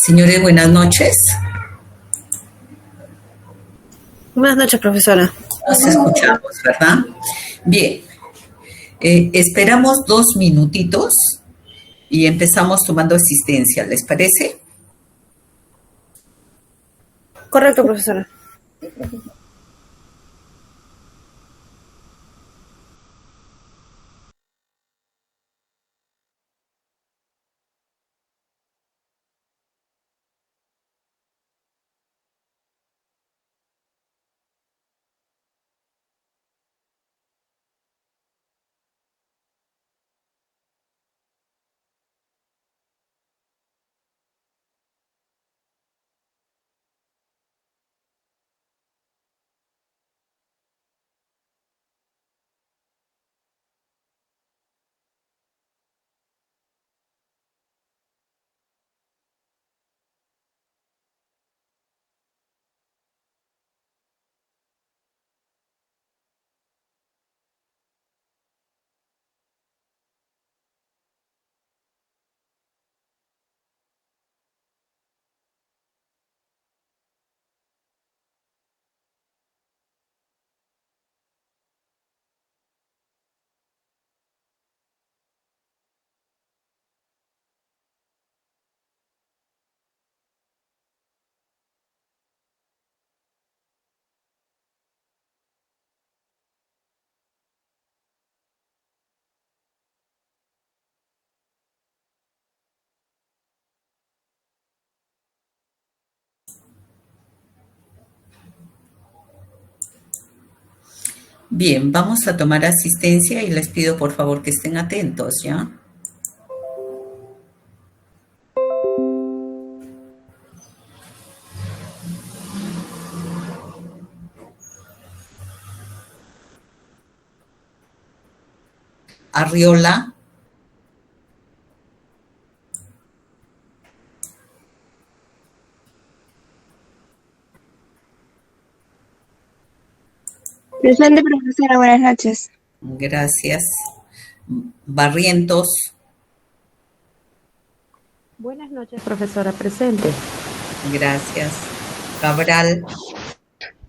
Señores, buenas noches. Buenas noches, profesora. Nos escuchamos, ¿verdad? Bien, esperamos 2 minutitos y empezamos tomando asistencia, ¿les parece? Correcto, profesora. Bien, vamos a tomar asistencia y les pido por favor que estén atentos, ¿ya? Arriola, Presente, profesora, buenas noches. gracias. Barrientos, Buenas noches, profesora, presente. gracias. Cabral,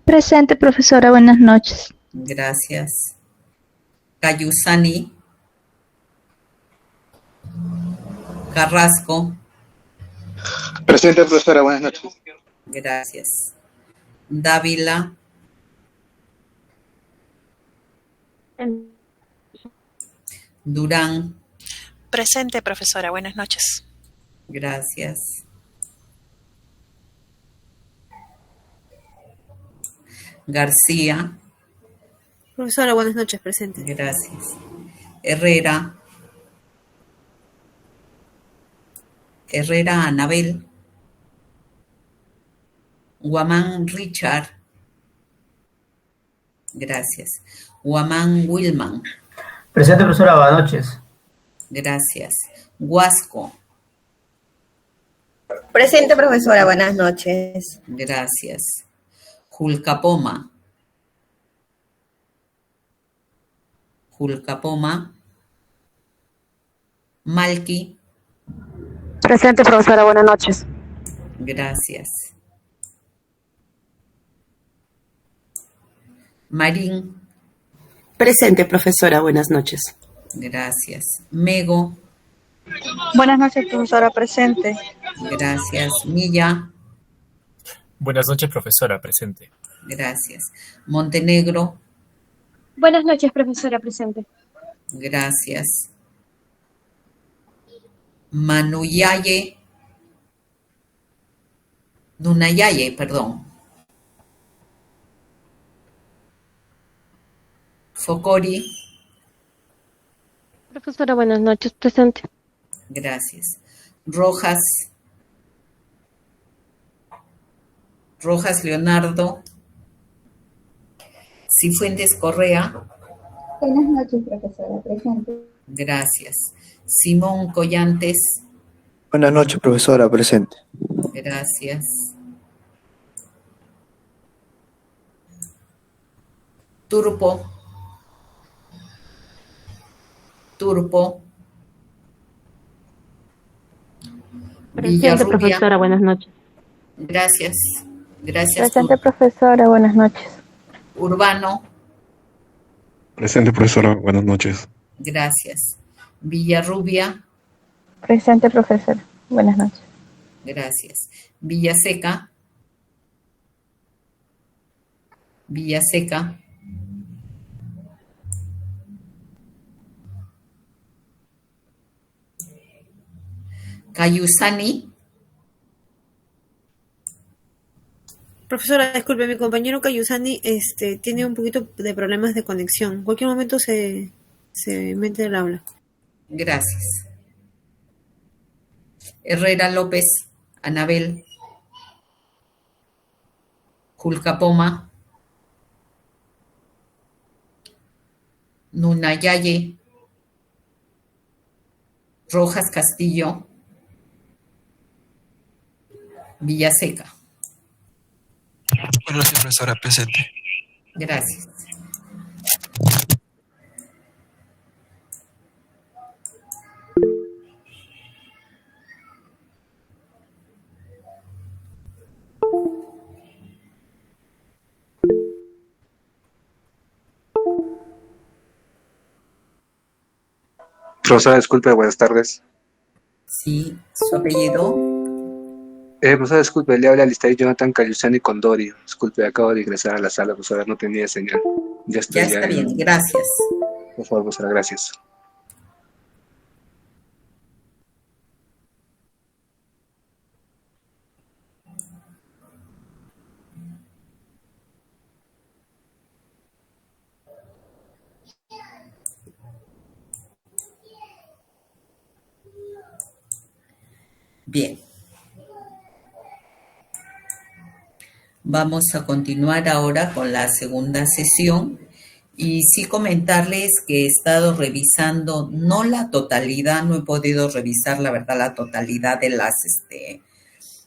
Presente, profesora, buenas noches. gracias. Cayusani, Carrasco, Presente, profesora, buenas noches. gracias. Dávila, Durán, Presente, profesora. Buenas noches. gracias. García, Profesora, buenas noches, presente. gracias. Herrera, Anabel. Guamán Richard, gracias. Guamán Wilman, Presente, profesora, buenas noches. gracias. Huasco, Presente, profesora, buenas noches. gracias. Julcapoma, Malqui, Presente, profesora, buenas noches. gracias. Marín, Presente, profesora, buenas noches. gracias. Mego, Buenas noches, profesora, presente. gracias. Milla, Buenas noches, profesora, presente. gracias. Montenegro, Buenas noches, profesora, presente. gracias. Nunayaye, perdón. Focori, Profesora, buenas noches, presente. gracias. Rojas Leonardo, Cifuentes Correa, Buenas noches, profesora, presente. gracias. Simón Collantes, Buenas noches, profesora, presente. gracias. Turpo, Presente, Villarrubia. profesora, buenas noches. Gracias. Gracias. Presente, profesora. Buenas noches. Urbano. Presente, profesora. Buenas noches. Gracias. Villarrubia. Presente, profesora. Buenas noches. Gracias. Villaseca. Villaseca. Cayusani. Profesora, disculpe, mi compañero Cayusani tiene un poquito de problemas de conexión. En cualquier momento se mete al aula. Gracias. Herrera López. Anabel. Julcapoma. Nunayaye. Rojas Castillo. Villaseca. Buenas noches, profesora. Presente. Gracias. Profesora, disculpe, buenas tardes. Sí, su apellido. Profesora, disculpe, le habla Alistair Jonathan Cayusani Condori. Disculpe, acabo de ingresar a la sala, profesora, no tenía señal. Ya estoy Ya está bien, gracias. Por favor, profesora, gracias. Bien. Vamos a continuar ahora con la segunda sesión y sí comentarles que he estado revisando, no la totalidad, no he podido revisar la verdad la totalidad de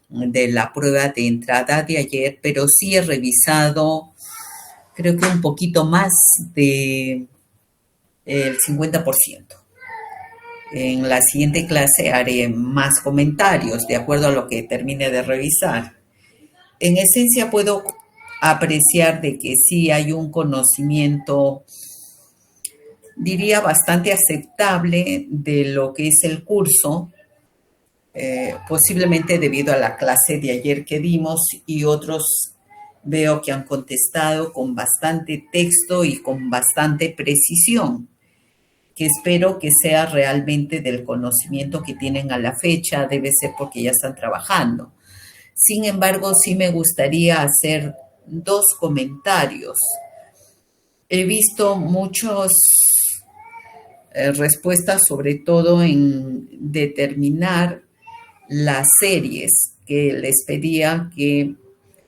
de la prueba de entrada de ayer, pero sí he revisado creo que un poquito más de el 50%. En la siguiente clase haré más comentarios de acuerdo a lo que termine de revisar. En esencia puedo apreciar de que sí hay un conocimiento, diría, bastante aceptable de lo que es el curso, posiblemente debido a la clase de ayer que dimos y otros veo que han contestado con bastante texto y con bastante precisión, que espero que sea realmente del conocimiento que tienen a la fecha, debe ser porque ya están trabajando. Sin embargo, sí me gustaría hacer dos comentarios. He visto muchas respuestas, sobre todo en determinar las series, que les pedía que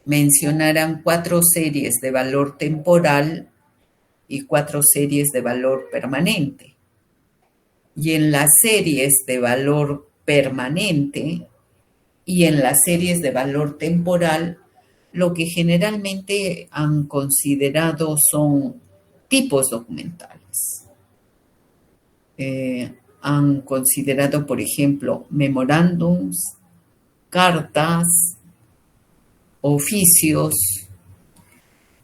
mencionaran 4 series de valor temporal y 4 series de valor permanente. Y en las series de valor permanente y en las series de valor temporal, lo que generalmente han considerado son tipos documentales. Han considerado, por ejemplo, memorándums, cartas, oficios,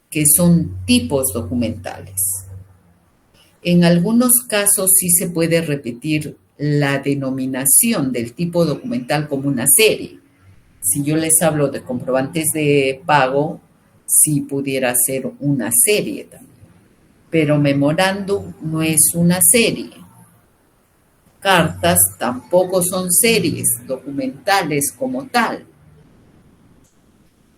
que son tipos documentales. En algunos casos sí se puede repetir la denominación del tipo documental como una serie. Si yo les hablo de comprobantes de pago, sí pudiera ser una serie también. Pero memorándum no es una serie. Cartas tampoco son series documentales como tal.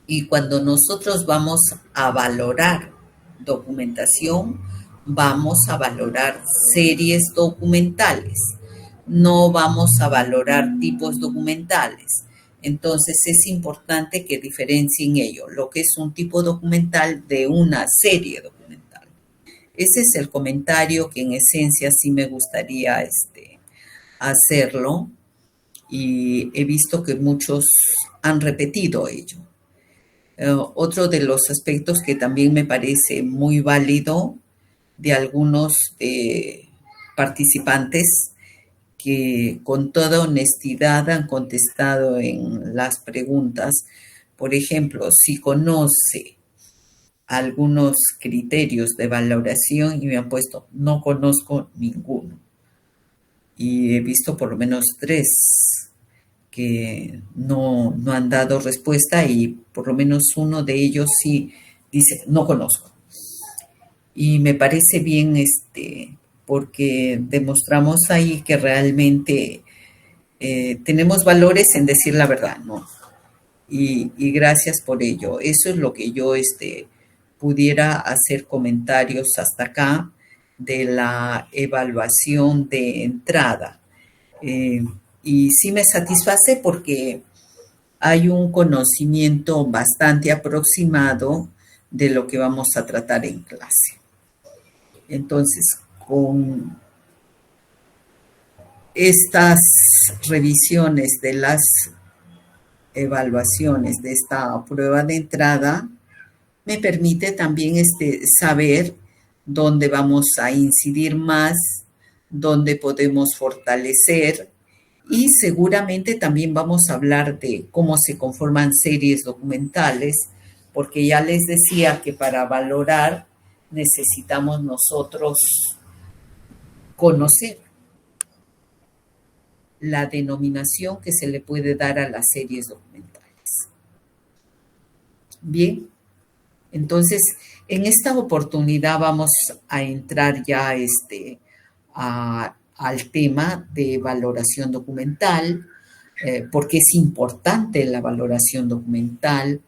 Y cuando nosotros vamos a valorar documentación, vamos a valorar series documentales, no vamos a valorar tipos documentales. Entonces es importante que diferencien ello, lo que es un tipo documental de una serie documental. Ese es el comentario que en esencia sí me gustaría hacerlo, y he visto que muchos han repetido ello. Otro de los aspectos que también me parece muy válido de algunos participantes que con toda honestidad han contestado en las preguntas. Por ejemplo, si conoce algunos criterios de valoración y me han puesto, no conozco ninguno. Y he visto por lo menos 3 que no han dado respuesta y por lo menos uno de ellos sí dice, no conozco. Y me parece bien porque demostramos ahí que realmente tenemos valores en decir la verdad, ¿no? Y gracias por ello. Eso es lo que yo pudiera hacer comentarios hasta acá de la evaluación de entrada. Y sí me satisface porque hay un conocimiento bastante aproximado de lo que vamos a tratar en clase. Entonces, con estas revisiones de las evaluaciones de esta prueba de entrada, me permite también saber dónde vamos a incidir más, dónde podemos fortalecer, y seguramente también vamos a hablar de cómo se conforman series documentales, porque ya les decía que para valorar necesitamos nosotros conocer la denominación que se le puede dar a las series documentales. Bien, entonces en esta oportunidad vamos a entrar ya al tema de valoración documental, porque es importante la valoración documental,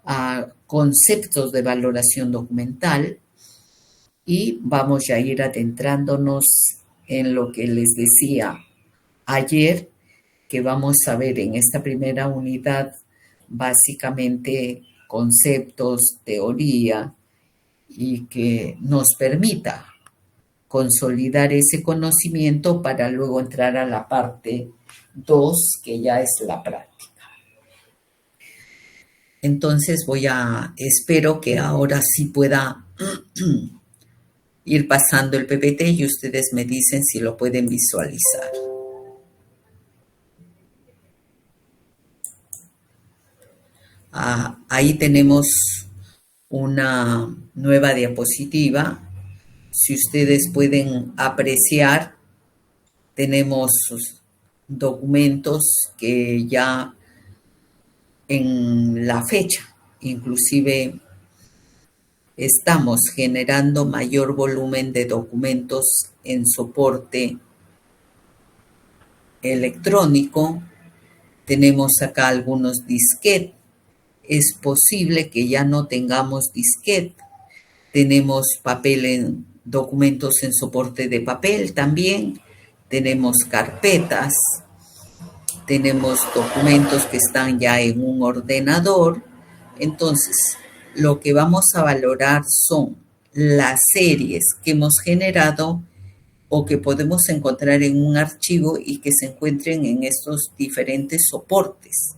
a conceptos de valoración documental, y vamos a ir adentrándonos en lo que les decía ayer, que vamos a ver en esta primera unidad básicamente conceptos, teoría, y que nos permita consolidar ese conocimiento para luego entrar a la parte 2, que ya es la práctica. Entonces espero que ahora sí pueda ir pasando el PPT y ustedes me dicen si lo pueden visualizar. Ahí tenemos una nueva diapositiva. Si ustedes pueden apreciar, tenemos documentos que ya en la fecha, inclusive estamos generando mayor volumen de documentos en soporte electrónico. Tenemos acá algunos disquetes. Es posible que ya no tengamos disquete. Tenemos documentos en soporte de papel también. Tenemos carpetas. Tenemos documentos que están ya en un ordenador. Entonces, lo que vamos a valorar son las series que hemos generado o que podemos encontrar en un archivo y que se encuentren en estos diferentes soportes.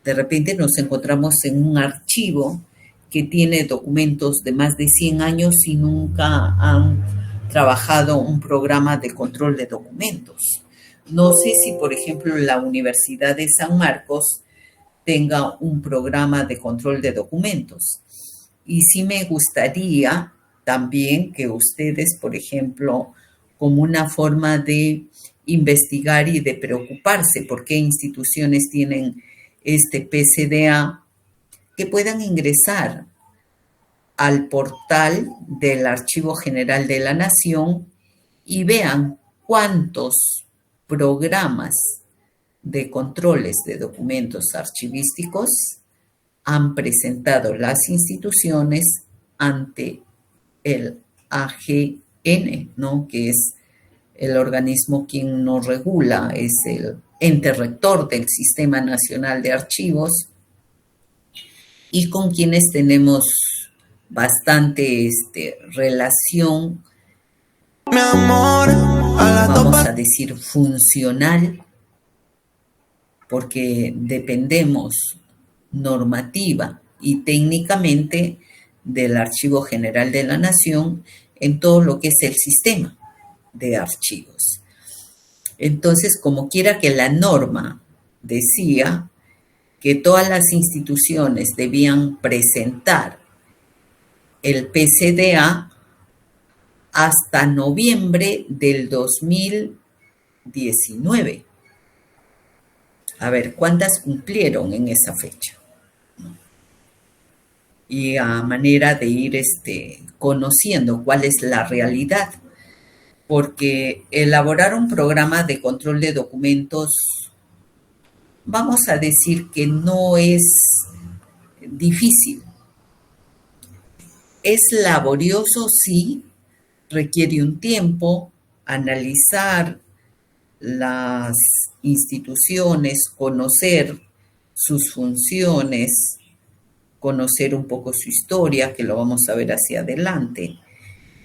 De repente nos encontramos en un archivo que tiene documentos de más de 100 años y nunca han trabajado un programa de control de documentos. No sé si, por ejemplo, la Universidad de San Marcos tenga un programa de control de documentos. Y sí me gustaría también que ustedes, por ejemplo, como una forma de investigar y de preocuparse por qué instituciones tienen este PCDA, que puedan ingresar al portal del Archivo General de la Nación y vean cuántos programas de controles de documentos archivísticos han presentado las instituciones ante el AGN, ¿no? Que es el organismo quien nos regula, es el ente rector del Sistema Nacional de Archivos, y con quienes tenemos bastante relación, vamos a decir, funcional, porque dependemos normativa y técnicamente del Archivo General de la Nación en todo lo que es el sistema de archivos. Entonces, como quiera que la norma decía que todas las instituciones debían presentar el PCDA hasta noviembre del 2019. A ver, ¿cuántas cumplieron en esa fecha? Y a manera de ir conociendo cuál es la realidad, porque elaborar un programa de control de documentos, vamos a decir que no es difícil. Es laborioso, sí, requiere un tiempo, analizar las instituciones, conocer sus funciones, conocer un poco su historia, que lo vamos a ver hacia adelante.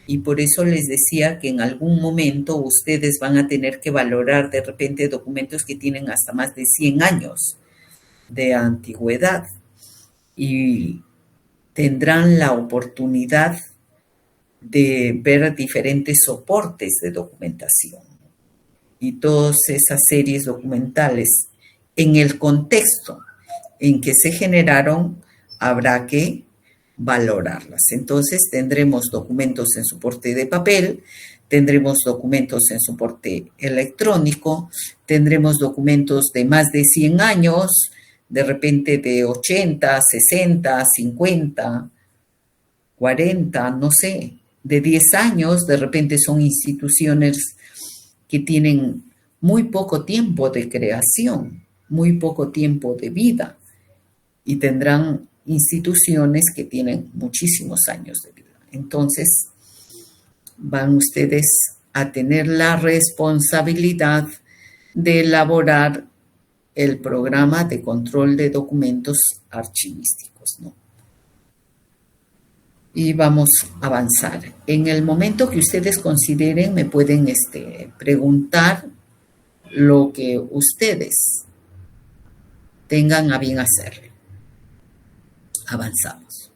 Y por eso les decía que en algún momento ustedes van a tener que valorar de repente documentos que tienen hasta más de 100 años de antigüedad y tendrán la oportunidad de ver diferentes soportes de documentación y todas esas series documentales en el contexto en que se generaron habrá que valorarlas. Entonces tendremos documentos en soporte de papel, tendremos documentos en soporte electrónico, tendremos documentos de más de 100 años, de repente de 80, 60, 50, 40, no sé, de 10 años, de repente son instituciones que tienen muy poco tiempo de creación, muy poco tiempo de vida, y tendrán instituciones que tienen muchísimos años de vida. Entonces, van ustedes a tener la responsabilidad de elaborar el programa de control de documentos archivísticos, ¿no? Y vamos a avanzar. En el momento que ustedes consideren, me pueden preguntar lo que ustedes tengan a bien hacer. Avanzamos.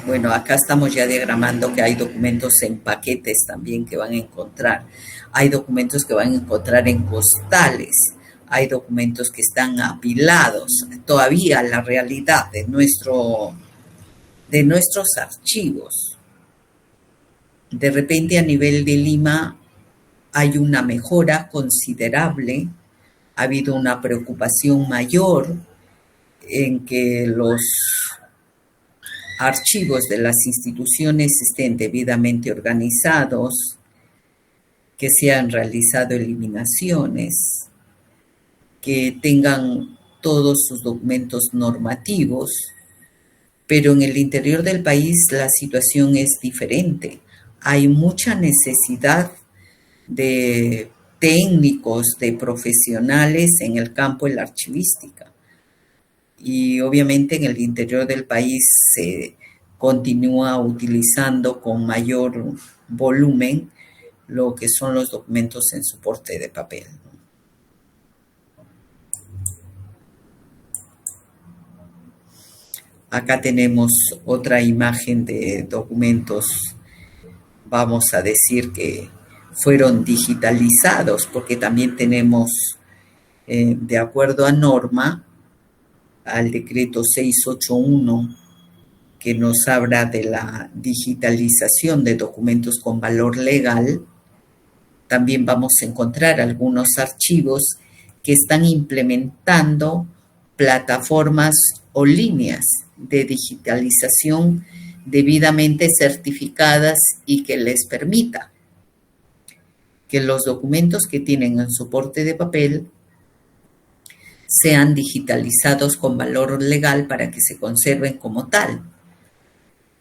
Bueno, acá estamos ya diagramando que hay documentos en paquetes también que van a encontrar. Hay documentos que van a encontrar en costales. Hay documentos que están apilados. Todavía la realidad de nuestros archivos. De repente a nivel de Lima hay una mejora considerable. Ha habido una preocupación mayor en que los archivos de las instituciones estén debidamente organizados, que se han realizado eliminaciones, que tengan todos sus documentos normativos, pero en el interior del país la situación es diferente. Hay mucha necesidad de técnicos, de profesionales en el campo de la archivística. Y obviamente en el interior del país se continúa utilizando con mayor volumen lo que son los documentos en soporte de papel. Acá tenemos otra imagen de documentos, vamos a decir que fueron digitalizados, porque también tenemos, de acuerdo a norma, al decreto 681, que nos habla de la digitalización de documentos con valor legal, también vamos a encontrar algunos archivos que están implementando plataformas o líneas de digitalización debidamente certificadas y que les permita que los documentos que tienen en soporte de papel sean digitalizados con valor legal para que se conserven como tal.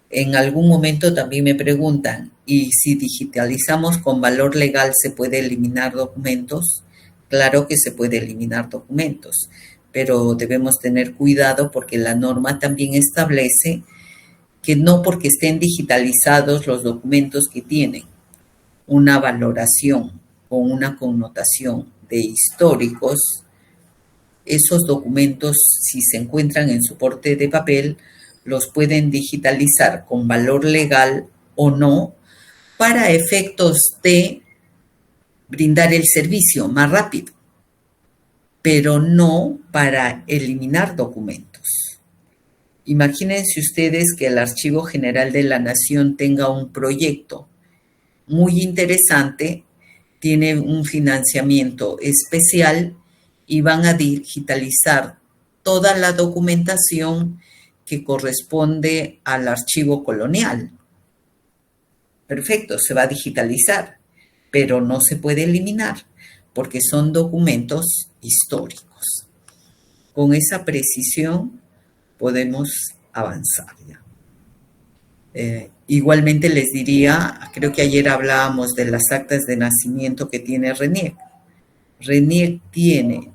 En algún momento también me preguntan, ¿y si digitalizamos con valor legal se puede eliminar documentos? Claro que se puede eliminar documentos, pero debemos tener cuidado porque la norma también establece que no porque estén digitalizados los documentos que tienen una valoración o una connotación de históricos, esos documentos, si se encuentran en soporte de papel, los pueden digitalizar con valor legal o no para efectos de brindar el servicio más rápido, pero no para eliminar documentos. Imagínense ustedes que el Archivo General de la Nación tenga un proyecto muy interesante, tiene un financiamiento especial y van a digitalizar toda la documentación que corresponde al archivo colonial. Perfecto, se va a digitalizar, pero no se puede eliminar porque son documentos históricos. Con esa precisión podemos avanzar ya. Igualmente les diría, creo que ayer hablábamos de las actas de nacimiento que tiene RENIEC. RENIEC tiene,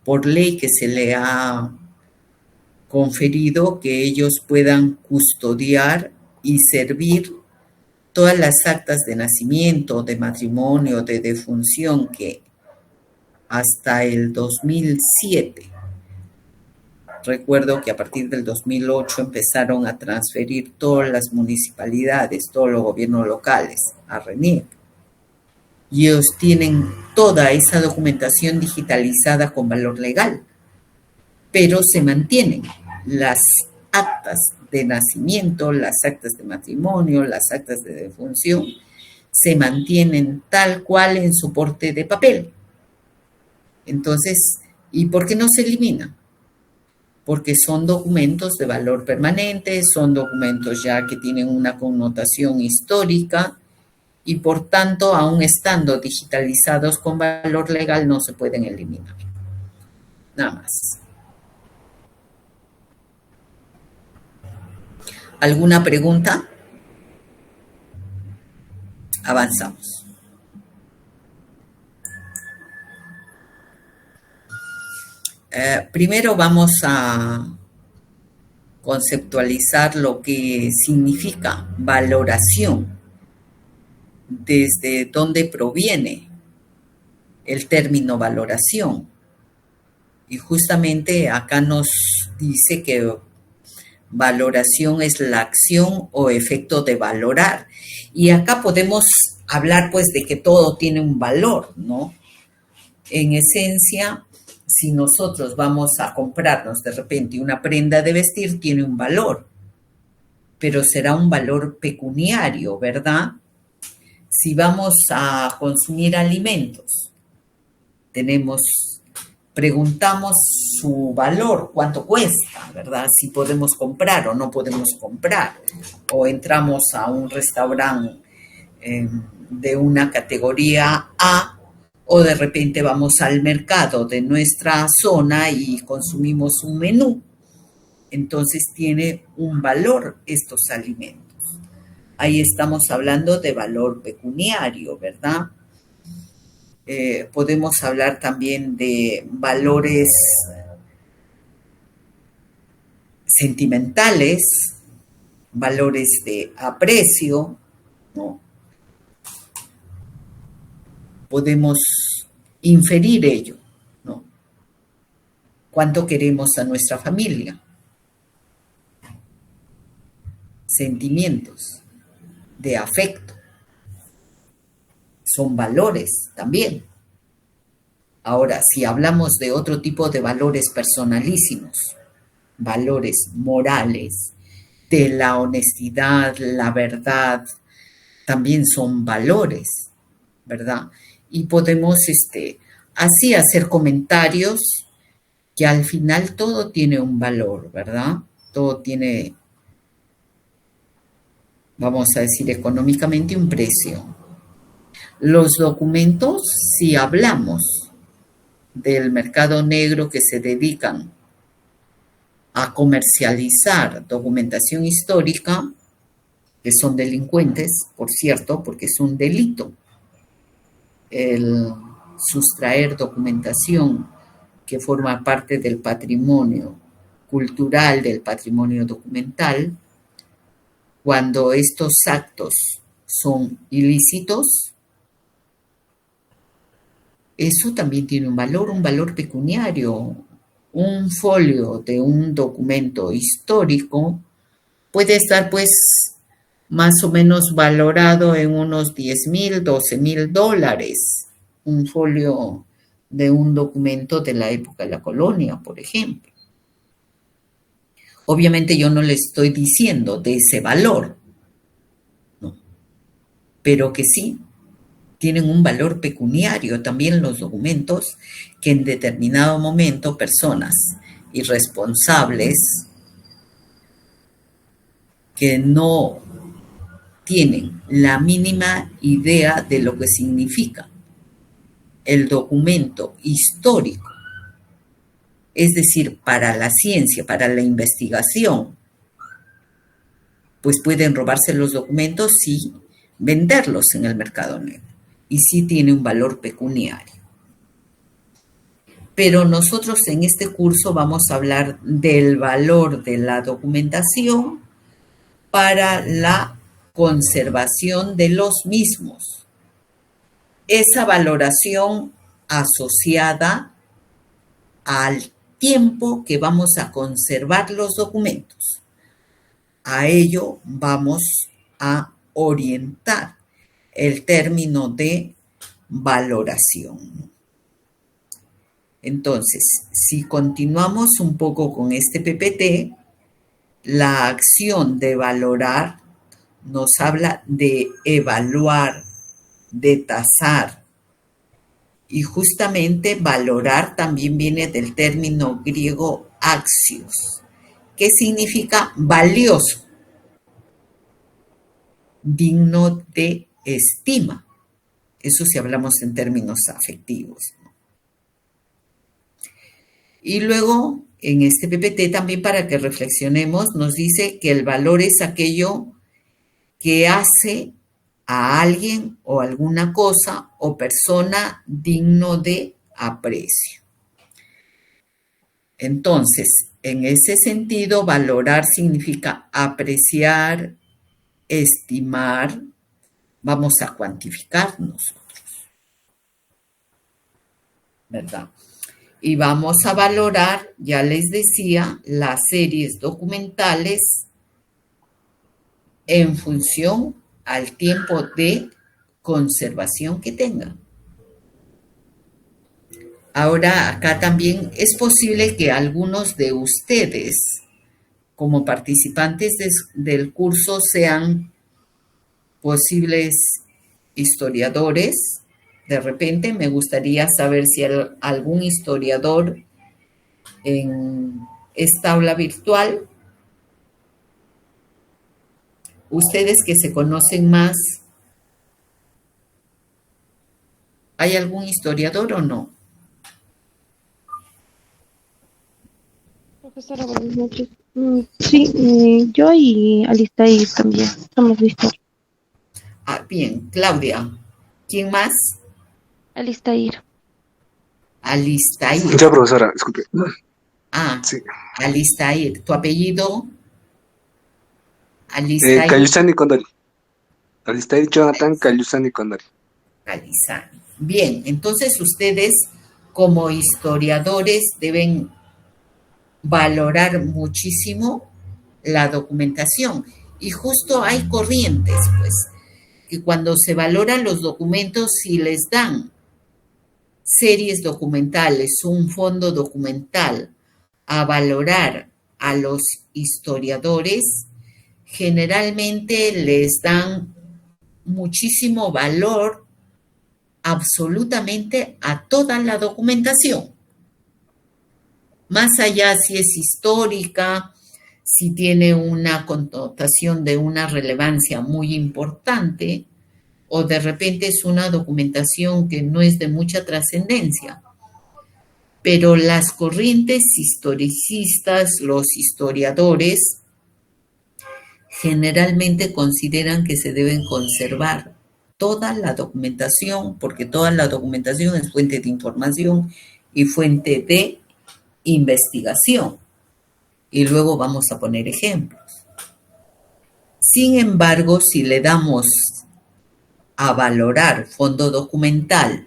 por ley que se le ha conferido, que ellos puedan custodiar y servir todas las actas de nacimiento, de matrimonio, de defunción que hasta el 2007, recuerdo que a partir del 2008 empezaron a transferir todas las municipalidades, todos los gobiernos locales a RENIEC. Y ellos tienen toda esa documentación digitalizada con valor legal, pero se mantienen las actas de nacimiento, las actas de matrimonio, las actas de defunción, se mantienen tal cual en soporte de papel. Entonces, ¿y por qué no se eliminan? Porque son documentos de valor permanente, son documentos ya que tienen una connotación histórica y por tanto, aun estando digitalizados con valor legal, no se pueden eliminar. Nada más. ¿Alguna pregunta? Avanzamos. Primero vamos a conceptualizar lo que significa valoración, desde dónde proviene el término valoración. Y justamente acá nos dice que valoración es la acción o efecto de valorar. Y acá podemos hablar pues de que todo tiene un valor, ¿no? En esencia, si nosotros vamos a comprarnos de repente una prenda de vestir, tiene un valor, pero será un valor pecuniario, ¿verdad? Si vamos a consumir alimentos, preguntamos su valor, cuánto cuesta, ¿verdad? Si podemos comprar o no podemos comprar. O entramos a un restaurante de una categoría A, o de repente vamos al mercado de nuestra zona y consumimos un menú. Entonces tiene un valor estos alimentos. Ahí estamos hablando de valor pecuniario, ¿verdad? Podemos hablar también de valores sentimentales, valores de aprecio, ¿no? Podemos inferir ello, ¿no? ¿Cuánto queremos a nuestra familia? Sentimientos de afecto. Son valores también. Ahora, si hablamos de otro tipo de valores personalísimos, valores morales, de la honestidad, la verdad, también son valores, ¿verdad? Y podemos así hacer comentarios que al final todo tiene un valor, ¿verdad? Todo tiene, vamos a decir, económicamente un precio. Los documentos, si hablamos del mercado negro que se dedican a comercializar documentación histórica, que son delincuentes, por cierto, porque es un delito el sustraer documentación que forma parte del patrimonio cultural, del patrimonio documental, cuando estos actos son ilícitos, eso también tiene un valor pecuniario. Un folio de un documento histórico puede estar pues más o menos valorado en unos 10,000, 12,000 dólares. Un folio de un documento de la época de la colonia, por ejemplo. Obviamente yo no le estoy diciendo de ese valor, no, pero que sí tienen un valor pecuniario también los documentos que en determinado momento personas irresponsables que no tienen la mínima idea de lo que significa el documento histórico, es decir, para la ciencia, para la investigación, pues pueden robarse los documentos y venderlos en el mercado negro. Y sí tiene un valor pecuniario. Pero nosotros en este curso vamos a hablar del valor de la documentación para la conservación de los mismos. Esa valoración asociada al tiempo que vamos a conservar los documentos. A ello vamos a orientar el término de valoración. Entonces, si continuamos un poco con este PPT, la acción de valorar nos habla de evaluar, de tasar. Y justamente valorar también viene del término griego axios, que significa valioso, digno de estima. Eso si hablamos en términos afectivos. Y luego, en este PPT también para que reflexionemos, nos dice que el valor es aquello que hace a alguien o alguna cosa o persona digno de aprecio. Entonces, en ese sentido, valorar significa apreciar, estimar, vamos a cuantificar nosotros, ¿verdad? Y vamos a valorar, ya les decía, las series documentales en función al tiempo de conservación que tengan. Ahora, acá también es posible que algunos de ustedes, como participantes del curso, sean posibles historiadores. De repente me gustaría saber si algún historiador en esta aula virtual, ustedes que se conocen más, ¿hay algún historiador o no? Profesora, buenas noches. Sí, yo y Alistair también somos de historia. Ah, bien, Claudia. ¿Quién más? Alistair. Alistair. Ya, profesora, disculpe. Ah, sí. Alistair. ¿Tu apellido? Alistair. Cayusani Condori. Alistair Jonathan Cayusani Condori. Cayusani. Bien, entonces ustedes como historiadores deben valorar muchísimo la documentación. Y justo hay corrientes, pues, que cuando se valoran los documentos, si les dan series documentales, un fondo documental a valorar a los historiadores, generalmente les dan muchísimo valor absolutamente a toda la documentación. Más allá si es histórica, si tiene una connotación de una relevancia muy importante, o de repente es una documentación que no es de mucha trascendencia. Pero las corrientes historicistas, los historiadores, generalmente consideran que se deben conservar toda la documentación, porque toda la documentación es fuente de información y fuente de investigación. Y luego vamos a poner ejemplos. Sin embargo, si le damos a valorar fondo documental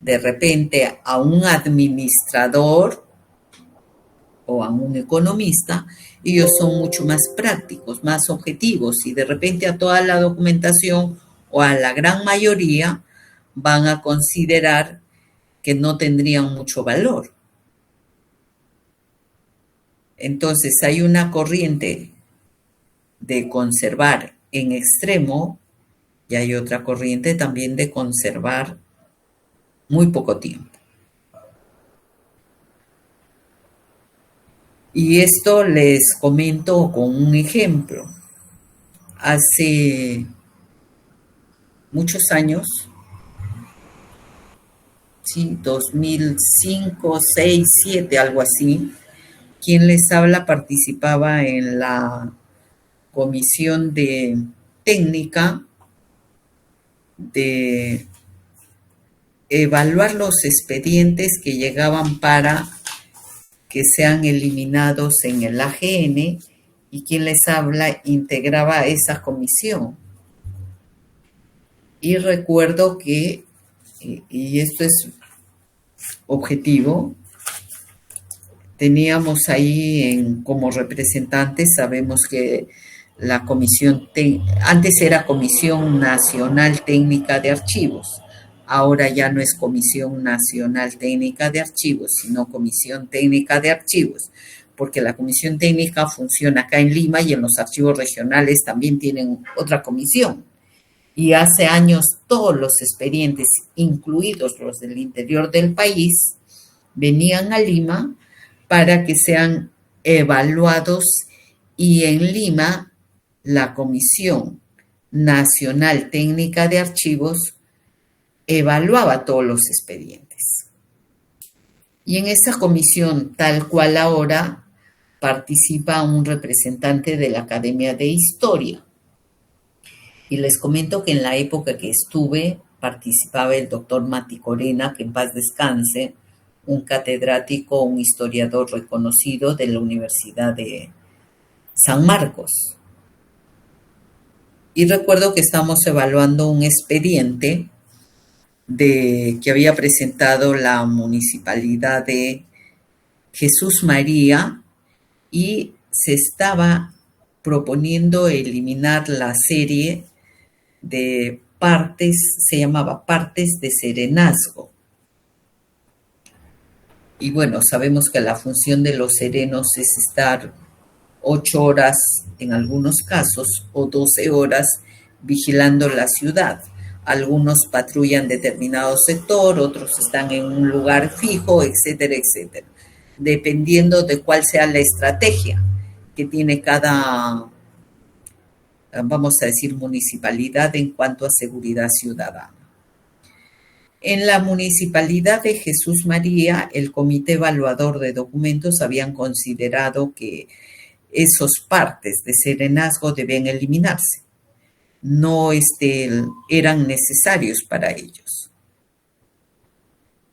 de repente a un administrador o a un economista, ellos son mucho más prácticos, más objetivos, y de repente a toda la documentación o a la gran mayoría van a considerar que no tendrían mucho valor. Entonces hay una corriente de conservar en extremo y hay otra corriente también de conservar muy poco tiempo. Y esto les comento con un ejemplo. Hace muchos años, sí, 2005, 6, 7, algo así, quien les habla participaba en la comisión de técnica de evaluar los expedientes que llegaban para que sean eliminados en el AGN, y quien les habla integraba esa comisión. Y recuerdo que, y esto es objetivo, teníamos ahí como representantes, sabemos que la comisión, antes era Comisión Nacional Técnica de Archivos, ahora ya no es Comisión Nacional Técnica de Archivos, sino Comisión Técnica de Archivos, porque la Comisión Técnica funciona acá en Lima y en los archivos regionales también tienen otra comisión. Y hace años todos los expedientes, incluidos los del interior del país, venían a Lima para que sean evaluados, y en Lima la Comisión Nacional Técnica de Archivos evaluaba todos los expedientes. Y en esa comisión, tal cual ahora, participa un representante de la Academia de Historia. Y les comento que en la época que estuve participaba el doctor Mati Corena, que en paz descanse, un catedrático, un historiador reconocido de la Universidad de San Marcos. Y recuerdo que estamos evaluando un expediente que había presentado la municipalidad de Jesús María, y se estaba proponiendo eliminar la serie de partes, se llamaba Partes de Serenazgo. Y bueno, sabemos que la función de los serenos es estar 8 horas en algunos casos o 12 horas vigilando la ciudad. Algunos patrullan determinado sector, otros están en un lugar fijo, etcétera, etcétera, dependiendo de cuál sea la estrategia que tiene cada, vamos a decir, municipalidad en cuanto a seguridad ciudadana. En la municipalidad de Jesús María, el comité evaluador de documentos habían considerado que esos partes de serenazgo debían eliminarse. No eran necesarios para ellos.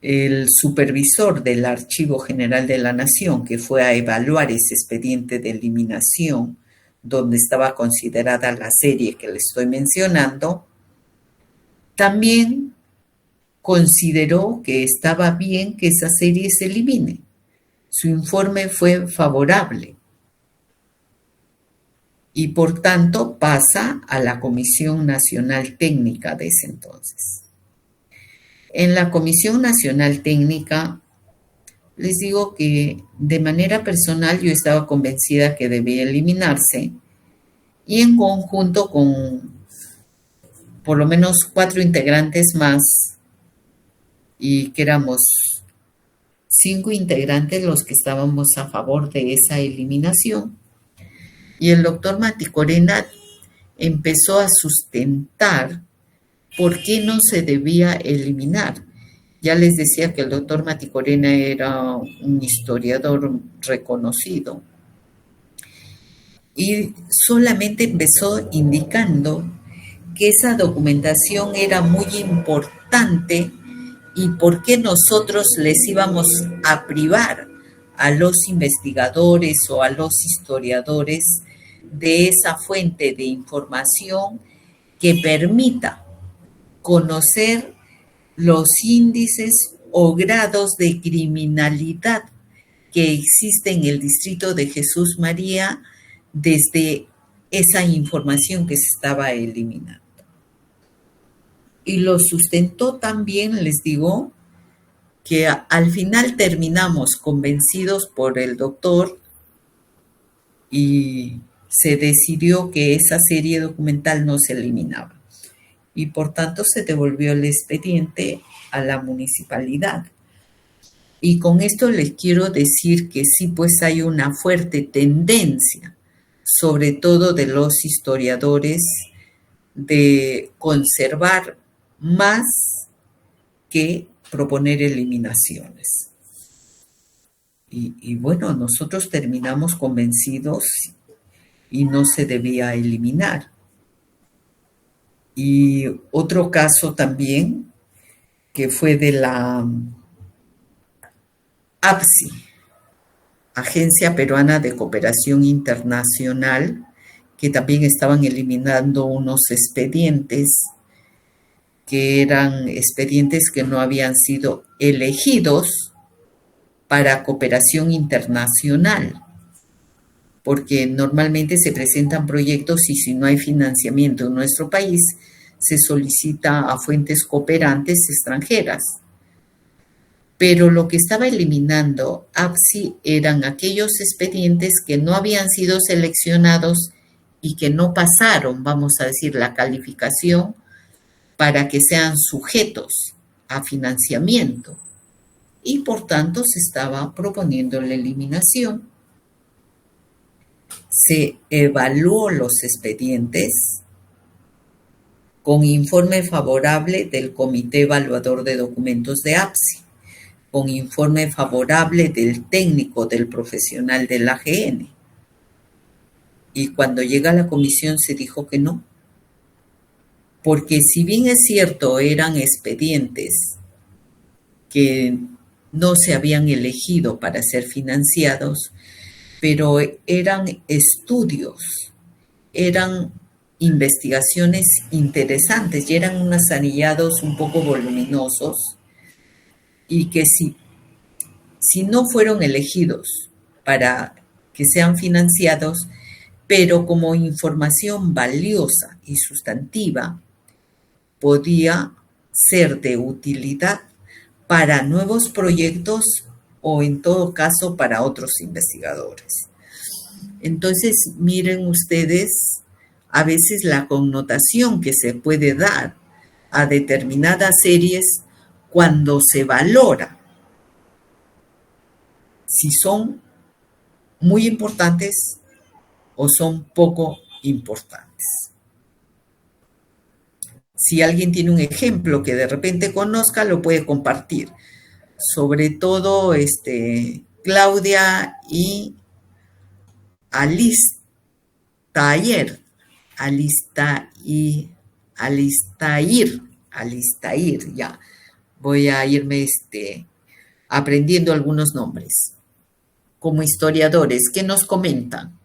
El supervisor del Archivo General de la Nación, que fue a evaluar ese expediente de eliminación, donde estaba considerada la serie que le estoy mencionando, también consideró que estaba bien que esa serie se elimine. Su informe fue favorable y por tanto pasa a la Comisión Nacional Técnica de ese entonces. En la Comisión Nacional Técnica, les digo que de manera personal yo estaba convencida que debía eliminarse, y en conjunto con por lo menos 4 integrantes más, y que éramos 5 integrantes los que estábamos a favor de esa eliminación. Y el doctor Mati Corena empezó a sustentar por qué no se debía eliminar. Ya les decía que el doctor Mati Corena era un historiador reconocido. Y solamente empezó indicando que esa documentación era muy importante y por qué nosotros les íbamos a privar a los investigadores o a los historiadores de esa fuente de información que permita conocer los índices o grados de criminalidad que existe en el distrito de Jesús María desde esa información que se estaba eliminando. Y lo sustentó también, les digo, que al final terminamos convencidos por el doctor y se decidió que esa serie documental no se eliminaba. Y por tanto se devolvió el expediente a la municipalidad. Y con esto les quiero decir que sí, pues hay una fuerte tendencia, sobre todo de los historiadores, de conservar más que proponer eliminaciones. Y bueno, nosotros terminamos convencidos y no se debía eliminar. Y otro caso también, que fue de la APSI, Agencia Peruana de Cooperación Internacional, que también estaban eliminando unos expedientes que eran expedientes que no habían sido elegidos para cooperación internacional, porque normalmente se presentan proyectos y si no hay financiamiento en nuestro país, se solicita a fuentes cooperantes extranjeras. Pero lo que estaba eliminando APSI eran aquellos expedientes que no habían sido seleccionados y que no pasaron, vamos a decir, la calificación para que sean sujetos a financiamiento. Y por tanto se estaba proponiendo la eliminación. Se evaluó los expedientes con informe favorable del Comité Evaluador de Documentos de APSI, con informe favorable del técnico, del profesional del AGN. Y cuando llega a la comisión se dijo que no, porque si bien es cierto, eran expedientes que no se habían elegido para ser financiados, pero eran estudios, eran investigaciones interesantes y eran unos anillados un poco voluminosos y que si no fueron elegidos para que sean financiados, pero como información valiosa y sustantiva, podía ser de utilidad para nuevos proyectos o en todo caso para otros investigadores. Entonces, miren ustedes, a veces la connotación que se puede dar a determinadas series cuando se valora si son muy importantes o son poco importantes. Si alguien tiene un ejemplo que de repente conozca, lo puede compartir. Sobre todo Claudia y Alistair, ya. Voy a irme aprendiendo algunos nombres. Como historiadores, ¿qué nos comentan?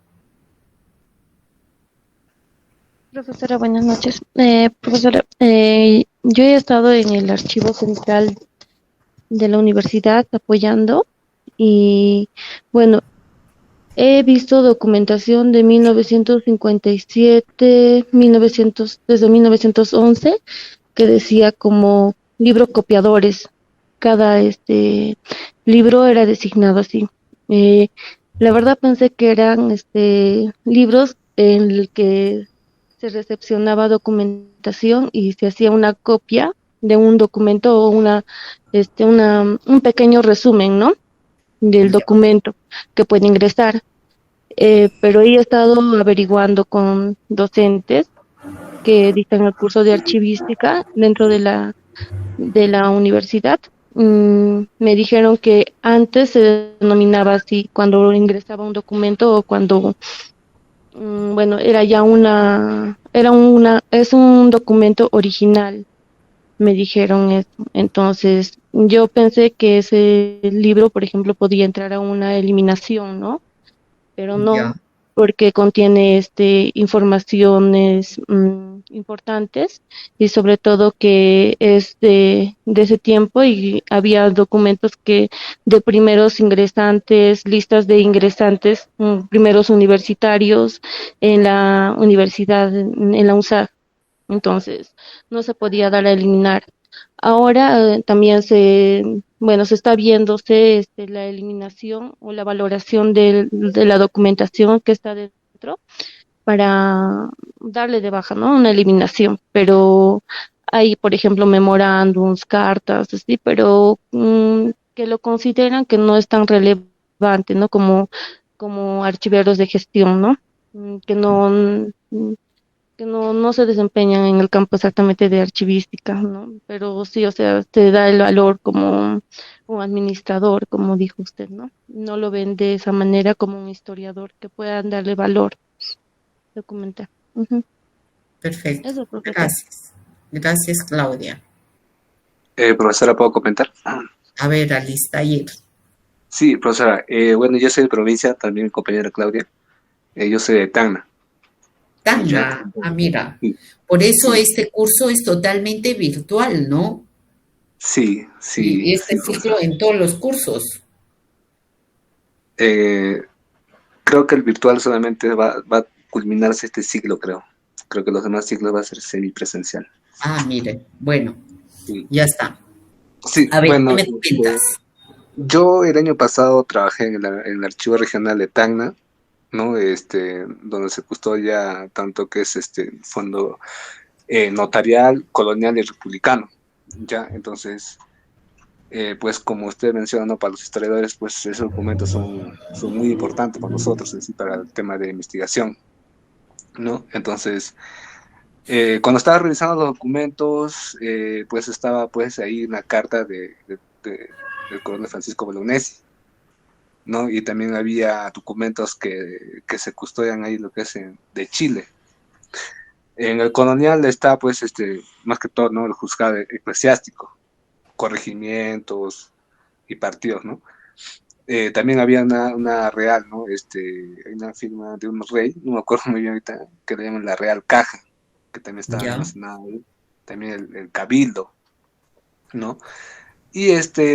Profesora, buenas noches. Profesora, yo he estado en el archivo central de la universidad apoyando y bueno, he visto documentación de 1957, desde 1911, que decía como libro copiadores. Cada libro era designado así. La verdad pensé que eran libros en el que se recepcionaba documentación y se hacía una copia de un documento o un pequeño resumen, ¿no? Del documento que puede ingresar. Pero he estado averiguando con docentes que dictan el curso de archivística dentro de la universidad. Me dijeron que antes se denominaba así cuando ingresaba un documento o cuando era ya es un documento original, me dijeron eso. Entonces, yo pensé que ese libro, por ejemplo, podía entrar a una eliminación, ¿no? Pero no, porque contiene informaciones importantes y sobre todo que es de ese tiempo y había documentos que de primeros ingresantes, listas de ingresantes, primeros universitarios en la universidad, en la UNSAG. Entonces, no se podía dar a eliminar. Ahora también se está viéndose la eliminación o la valoración de la documentación que está dentro para darle de baja, ¿no? Una eliminación, pero hay, por ejemplo, memorándums, cartas, así, pero que lo consideran que no es tan relevante, ¿no? Como archiveros de gestión, ¿no? Que no se desempeñan en el campo exactamente de archivística, ¿no? Pero sí, o sea, se da el valor como un administrador, como dijo usted, ¿no? No lo ven de esa manera como un historiador que puedan darle valor documental. Ujú. Perfecto. Eso, profesor. Gracias. Gracias, Claudia. Profesora, ¿puedo comentar? A ver, Alistair. Sí, profesora. Bueno, yo soy de provincia, también mi compañera Claudia. Yo soy de Tacna. Tacna. Mira. Por eso este curso es totalmente virtual, ¿no? Sí. Y este sí, ciclo en todos los cursos. Creo que el virtual solamente va a culminarse este ciclo, creo. Creo que los demás ciclos va a ser semipresencial. Mire, bueno, Sí. ya está. Sí, A ver, bueno, ¿qué me cuentas? yo el año pasado trabajé en el archivo regional de Tacna, ¿no? Donde se custodia tanto que es fondo notarial, colonial y republicano. Ya, entonces, pues como usted menciona, ¿no? Para los historiadores, pues esos documentos son muy importantes para nosotros, es decir, para el tema de investigación, ¿no? Entonces, cuando estaba revisando los documentos, pues estaba pues ahí una carta del coronel Francisco Bolognesi, ¿no? Y también había documentos que se custodian ahí, lo que es de Chile. En el colonial está pues más que todo, ¿no? El juzgado eclesiástico, corregimientos y partidos, ¿no? También había una real, ¿no? Hay una firma de un rey, no me acuerdo muy bien ahorita, que le llaman la Real Caja, que también está almacenada ahí. También el Cabildo, ¿no? Y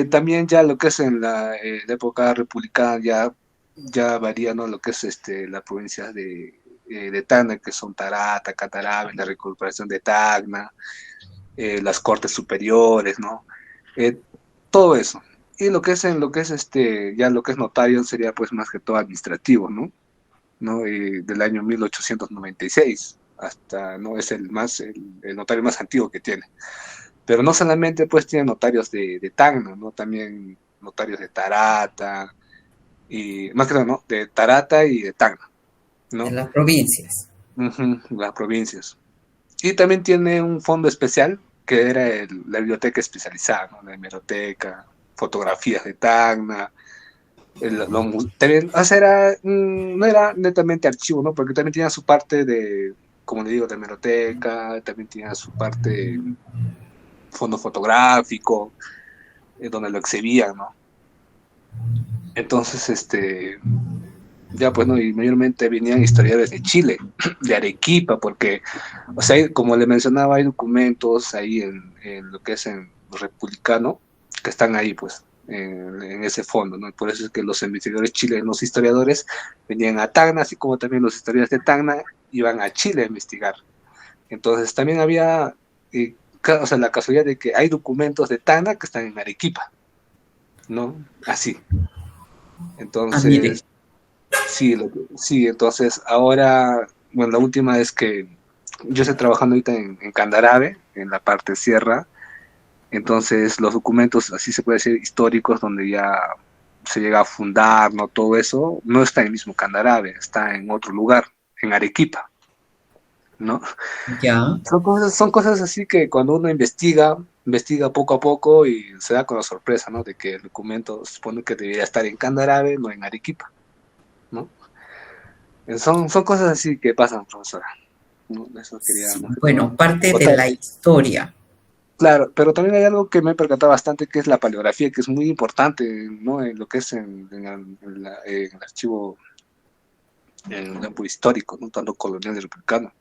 también ya lo que es en la época republicana ya varía, ¿no? Lo que es la provincia de Tacna, que son Tarata, Catarabe, la recuperación de Tacna, las cortes superiores, ¿no? Todo eso. Y lo que es ya lo que es notario sería pues más que todo administrativo, ¿no? Del año 1896 hasta, ¿no? Es el notario más antiguo que tiene. Pero no solamente pues tiene notarios de Tacna, ¿no? También notarios de Tarata, y más que nada, ¿no? De Tarata y de Tacna, ¿no? De las provincias. Las provincias. Y también tiene un fondo especial que era la biblioteca especializada, ¿no? La hemeroteca, fotografías de Tacna, también, o sea, no era netamente archivo, ¿no? Porque también tenía su parte de, como le digo, de hemeroteca, también tenía su parte fondo fotográfico, donde lo exhibían, ¿no? Entonces, ya pues, ¿no? Y mayormente venían historiadores de Chile, de Arequipa, porque, o sea, como le mencionaba, hay documentos ahí en lo que es en republicano, que están ahí, pues, en ese fondo, ¿no? Y por eso es que los investigadores chilenos, los historiadores, venían a Tacna, así como también los historiadores de Tacna iban a Chile a investigar. Entonces, también había, o sea, la casualidad de que hay documentos de Tacna que están en Arequipa, ¿no? Así. Entonces, sí, entonces ahora, bueno, la última es que yo estoy trabajando ahorita en Candarave, en la parte sierra, entonces los documentos, así se puede decir, históricos, donde ya se llega a fundar, ¿no? Todo eso, no está en el mismo Candarave, está en otro lugar, en Arequipa, ¿no? Ya. Son cosas así que cuando uno investiga poco a poco y se da con la sorpresa, ¿no? De que el documento se supone que debería estar en Candarave, no en Arequipa, ¿no? Son cosas así que pasan, profesora, ¿no? Eso quería, Bueno, parte de la historia. Claro, pero también hay algo que me he percatado bastante, que es la paleografía, que es muy importante, ¿no? En lo que es en el archivo en el campo histórico, no tanto colonial y republicano,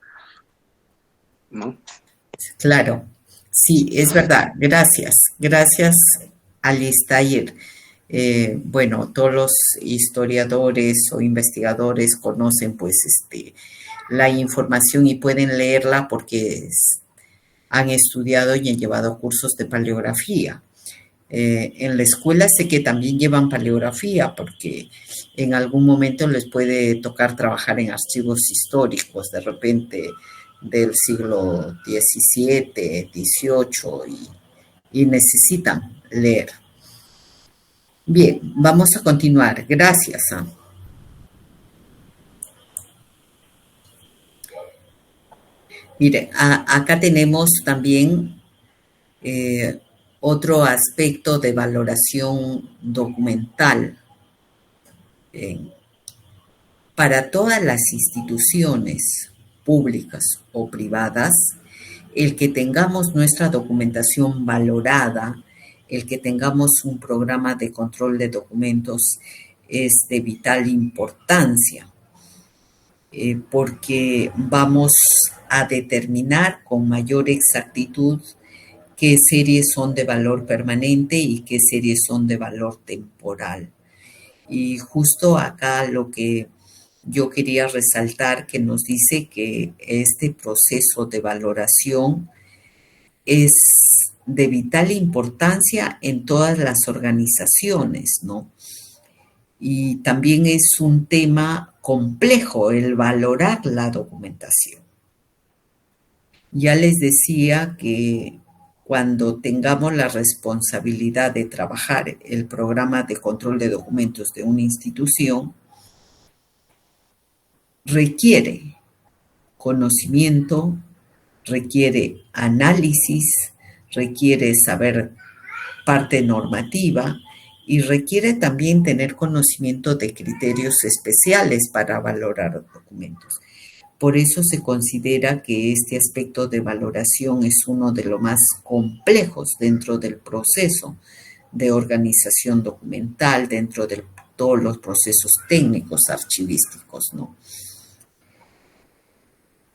¿no? Claro, sí, es verdad. Gracias. Gracias, Alistair. Bueno, todos los historiadores o investigadores conocen pues la información y pueden leerla porque han estudiado y han llevado cursos de paleografía. En la escuela sé que también llevan paleografía porque en algún momento les puede tocar trabajar en archivos históricos, de repente del siglo XVII, XVIII y necesitan leer. Bien, vamos a continuar. Gracias. Mire, acá tenemos también otro aspecto de valoración documental. Para todas las instituciones públicas o privadas, el que tengamos nuestra documentación valorada, el que tengamos un programa de control de documentos es de vital importancia, porque vamos a determinar con mayor exactitud qué series son de valor permanente y qué series son de valor temporal. Y justo acá lo que yo quería resaltar que nos dice que este proceso de valoración es de vital importancia en todas las organizaciones, ¿no? Y también es un tema complejo el valorar la documentación. Ya les decía que cuando tengamos la responsabilidad de trabajar el programa de control de documentos de una institución, requiere conocimiento, requiere análisis, requiere saber parte normativa y requiere también tener conocimiento de criterios especiales para valorar documentos. Por eso se considera que este aspecto de valoración es uno de los más complejos dentro del proceso de organización documental, dentro de todos los procesos técnicos archivísticos, ¿no?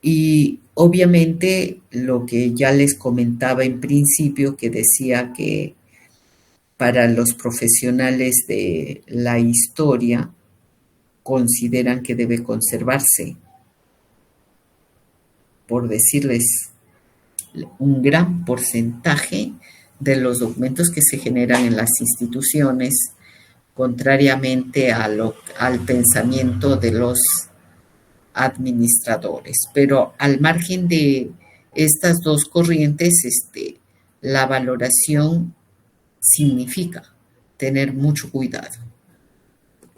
Y obviamente lo que ya les comentaba en principio, que decía que para los profesionales de la historia consideran que debe conservarse, por decirles, un gran porcentaje de los documentos que se generan en las instituciones, contrariamente al pensamiento de los administradores. Pero al margen de estas dos corrientes, la valoración significa tener mucho cuidado.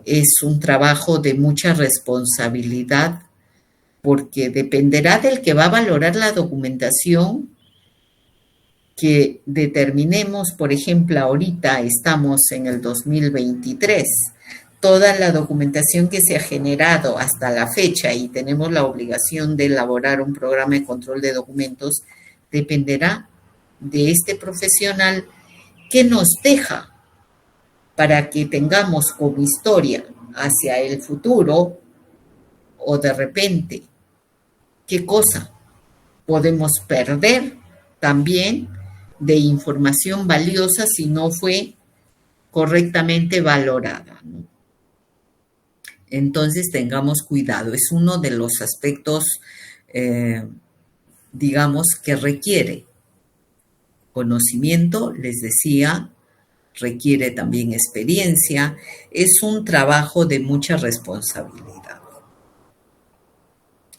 Es un trabajo de mucha responsabilidad porque dependerá del que va a valorar la documentación que determinemos. Por ejemplo, ahorita estamos en el 2023, toda la documentación que se ha generado hasta la fecha y tenemos la obligación de elaborar un programa de control de documentos, dependerá de este profesional que nos deja para que tengamos como historia hacia el futuro o de repente qué cosa podemos perder también de información valiosa si no fue correctamente valorada, ¿no? Entonces tengamos cuidado, es uno de los aspectos, digamos, que requiere conocimiento, les decía, requiere también experiencia, es un trabajo de mucha responsabilidad.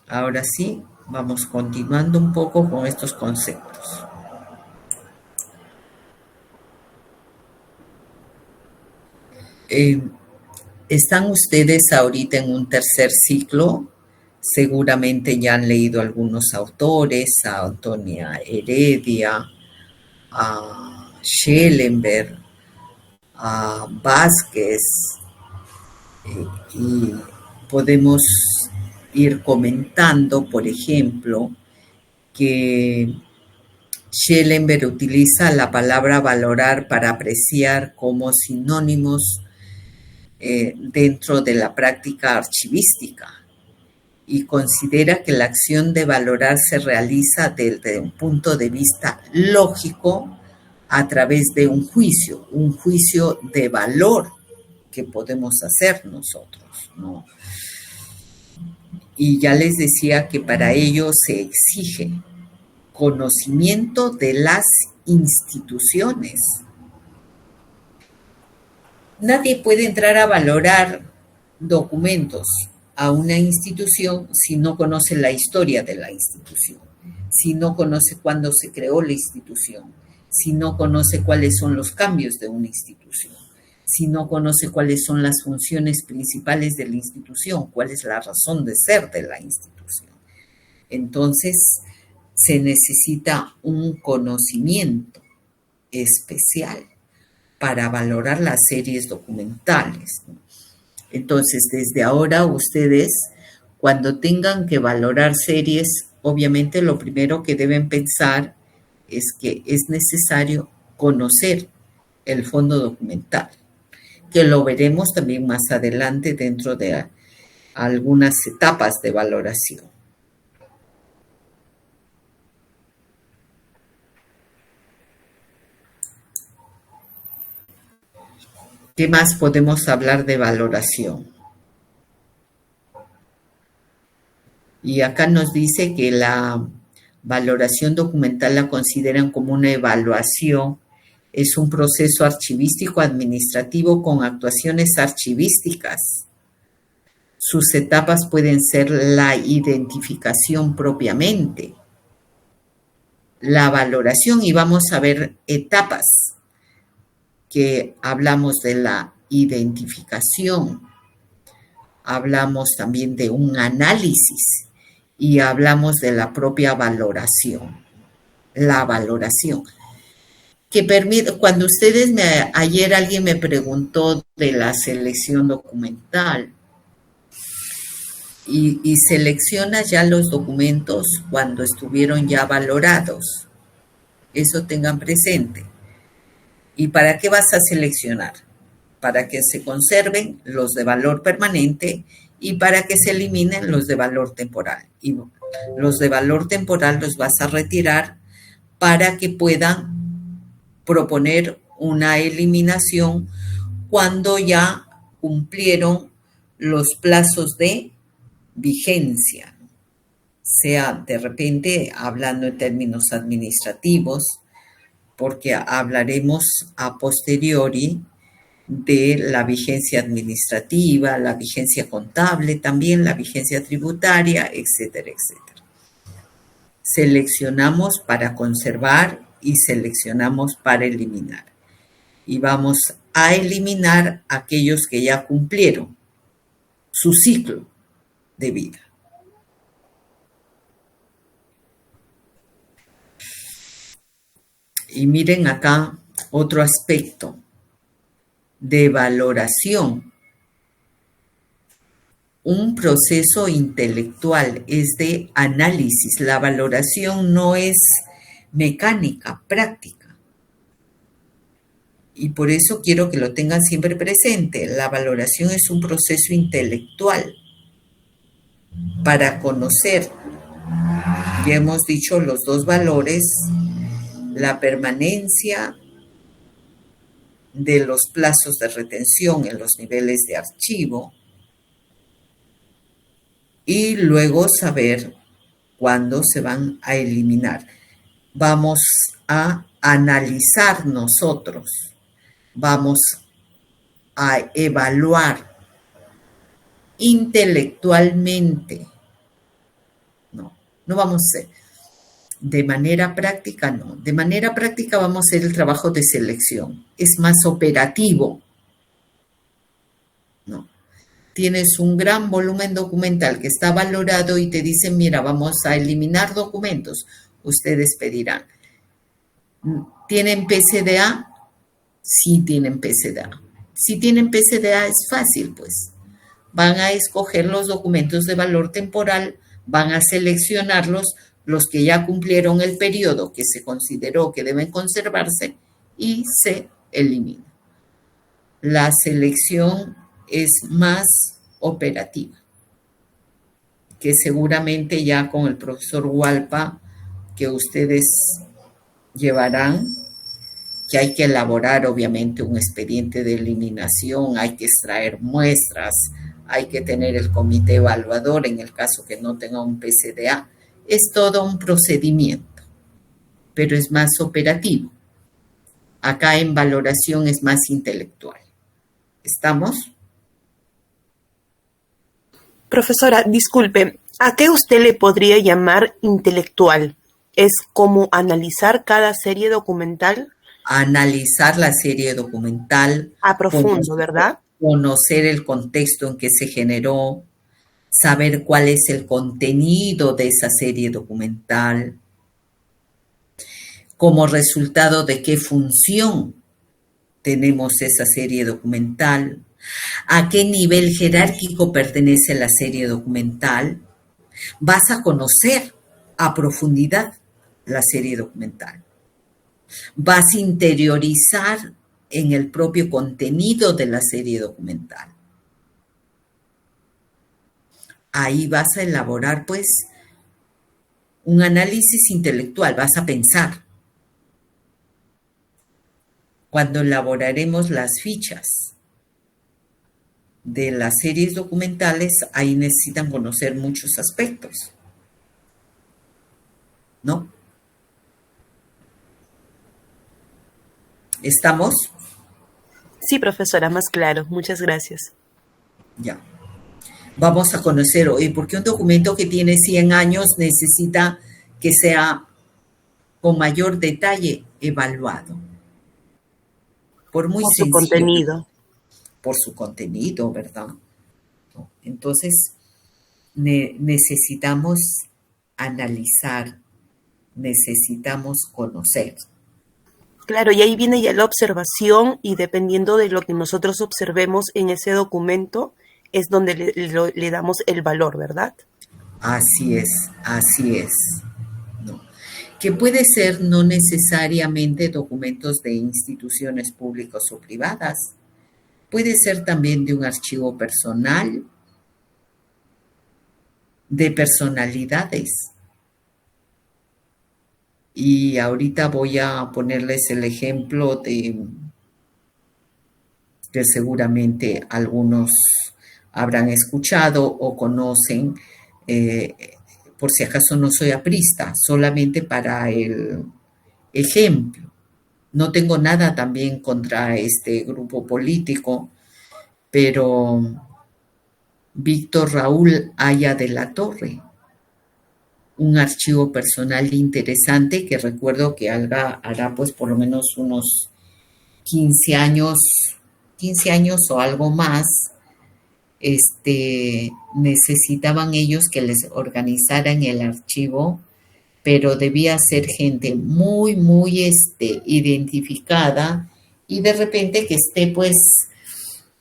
Ahora sí, vamos continuando un poco con estos conceptos. Están ustedes ahorita en un tercer ciclo, seguramente ya han leído algunos autores, a Antonia Heredia, a Schellenberg, a Vázquez, y podemos ir comentando, por ejemplo, que Schellenberg utiliza la palabra valorar para apreciar como sinónimos dentro de la práctica archivística. y considera que la acción de valorar se realiza desde un punto de vista lógico a través de un juicio de valor que podemos hacer nosotros, ¿no? Y ya les decía que para ello se exige conocimiento de las instituciones. Nadie puede entrar a valorar documentos a una institución si no conoce la historia de la institución, si no conoce cuándo se creó la institución, si no conoce cuáles son los cambios de una institución, si no conoce cuáles son las funciones principales de la institución, cuál es la razón de ser de la institución. Entonces, se necesita un conocimiento especial para valorar las series documentales. Entonces, desde ahora ustedes, cuando tengan que valorar series, obviamente lo primero que deben pensar es que es necesario conocer el fondo documental, que lo veremos también más adelante dentro de algunas etapas de valoración. ¿Qué más podemos hablar de valoración? Y acá nos dice que la valoración documental la consideran como una evaluación. Es un proceso archivístico administrativo con actuaciones archivísticas. Sus etapas pueden ser la identificación propiamente, la valoración, y vamos a ver etapas que hablamos de la identificación, hablamos también de un análisis y hablamos de la propia valoración. La valoración que permite, cuando ustedes ayer alguien me preguntó de la selección documental y selecciona ya los documentos cuando estuvieron ya valorados. Eso tengan presente. ¿Y para qué vas a seleccionar? Para que se conserven los de valor permanente y para que se eliminen los de valor temporal. Y los de valor temporal los vas a retirar para que puedan proponer una eliminación cuando ya cumplieron los plazos de vigencia. Sea de repente, hablando en términos administrativos, porque hablaremos a posteriori de la vigencia administrativa, la vigencia contable, también la vigencia tributaria, etcétera, etcétera. Seleccionamos para conservar y seleccionamos para eliminar. Y vamos a eliminar aquellos que ya cumplieron su ciclo de vida. Y miren acá otro aspecto de valoración. Un proceso intelectual es de análisis. La valoración no es mecánica, práctica. Y por eso quiero que lo tengan siempre presente. La valoración es un proceso intelectual para conocer, ya hemos dicho, los dos valores, la permanencia de los plazos de retención en los niveles de archivo y luego saber cuándo se van a eliminar. Vamos a analizar nosotros, vamos a evaluar intelectualmente. No vamos a hacer. De manera práctica, no. De manera práctica vamos a hacer el trabajo de selección. Es más operativo. No. Tienes un gran volumen documental que está valorado y te dicen, mira, vamos a eliminar documentos. Ustedes pedirán. ¿Tienen PCDA? Sí tienen PCDA. Si tienen PCDA es fácil, pues. Van a escoger los documentos de valor temporal, van a seleccionarlos, los que ya cumplieron el periodo que se consideró que deben conservarse y se elimina. La selección es más operativa. que seguramente ya con el profesor Hualpa, que ustedes llevarán, que hay que elaborar obviamente un expediente de eliminación, hay que extraer muestras, hay que tener el comité evaluador en el caso que no tenga un PCDA. Es todo un procedimiento, pero es más operativo. Acá en valoración es más intelectual. ¿Estamos? Profesora, disculpe, ¿a qué usted le podría llamar intelectual? ¿Es como analizar cada serie documental? Analizar la serie documental. A profundo, ¿verdad? Conocer el contexto en que se generó, saber cuál es el contenido de esa serie documental, como resultado de qué función tenemos esa serie documental, a qué nivel jerárquico pertenece la serie documental. Vas a conocer a profundidad la serie documental. Vas a interiorizar en el propio contenido de la serie documental. Ahí vas a elaborar, pues, un análisis intelectual, vas a pensar. Cuando elaboraremos las fichas de las series documentales, ahí necesitan conocer muchos aspectos, ¿no? ¿Estamos? Sí, profesora, más claro. Muchas gracias. Ya. Vamos a conocer hoy, porque un documento que tiene 100 años necesita que sea con mayor detalle evaluado. Por su contenido. Por su contenido, ¿verdad? Entonces, necesitamos analizar, necesitamos conocer. Claro, y ahí viene ya la observación y dependiendo de lo que nosotros observemos en ese documento, es donde le damos el valor, ¿verdad? Así es, así es. No. Que puede ser no necesariamente documentos de instituciones públicas o privadas, puede ser también de un archivo personal, de personalidades. Y ahorita voy a ponerles el ejemplo de que seguramente algunos habrán escuchado o conocen, por si acaso no soy aprista, solamente para el ejemplo. No tengo nada también contra este grupo político, pero Víctor Raúl Haya de la Torre, un archivo personal interesante que recuerdo que hará pues por lo menos unos 15 años o algo más, necesitaban ellos que les organizaran el archivo, pero debía ser gente muy, muy identificada y de repente que esté pues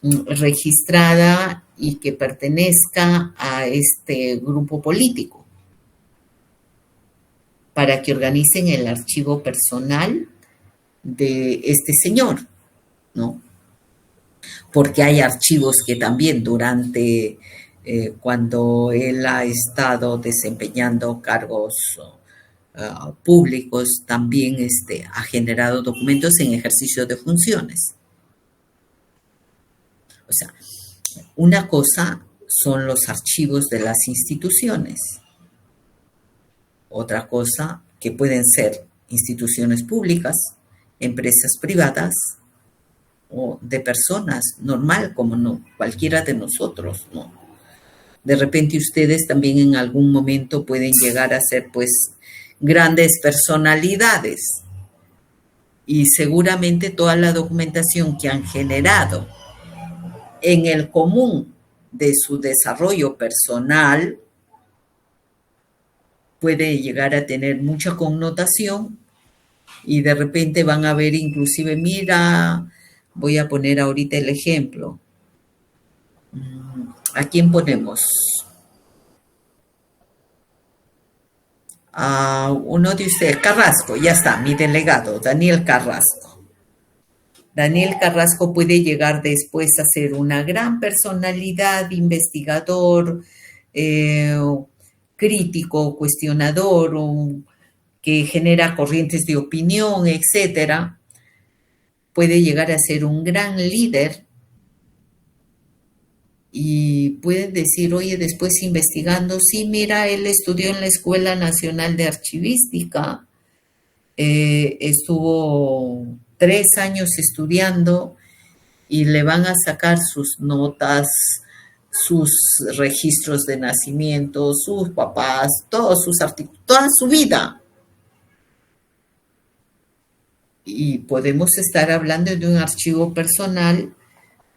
registrada y que pertenezca a este grupo político para que organicen el archivo personal de este señor, ¿no? Porque hay archivos que también durante, cuando él ha estado desempeñando cargos públicos, también ha generado documentos en ejercicio de funciones. O sea, una cosa son los archivos de las instituciones, otra cosa que pueden ser instituciones públicas, empresas privadas o de personas, normal como no, cualquiera de nosotros, ¿no? De repente ustedes también en algún momento pueden llegar a ser pues grandes personalidades y seguramente toda la documentación que han generado en el común de su desarrollo personal puede llegar a tener mucha connotación y de repente van a ver inclusive, mira, voy a poner ahorita el ejemplo. ¿A quién ponemos? A uno de ustedes, Carrasco, ya está, mi delegado, Daniel Carrasco. Daniel Carrasco puede llegar después a ser una gran personalidad, investigador, crítico, cuestionador, que genera corrientes de opinión, etcétera, puede llegar a ser un gran líder y pueden decir, oye, después investigando, sí, mira, él estudió en la Escuela Nacional de Archivística, estuvo 3 años estudiando y le van a sacar sus notas, sus registros de nacimiento, sus papás, todos sus artículos, toda su vida. Y podemos estar hablando de un archivo personal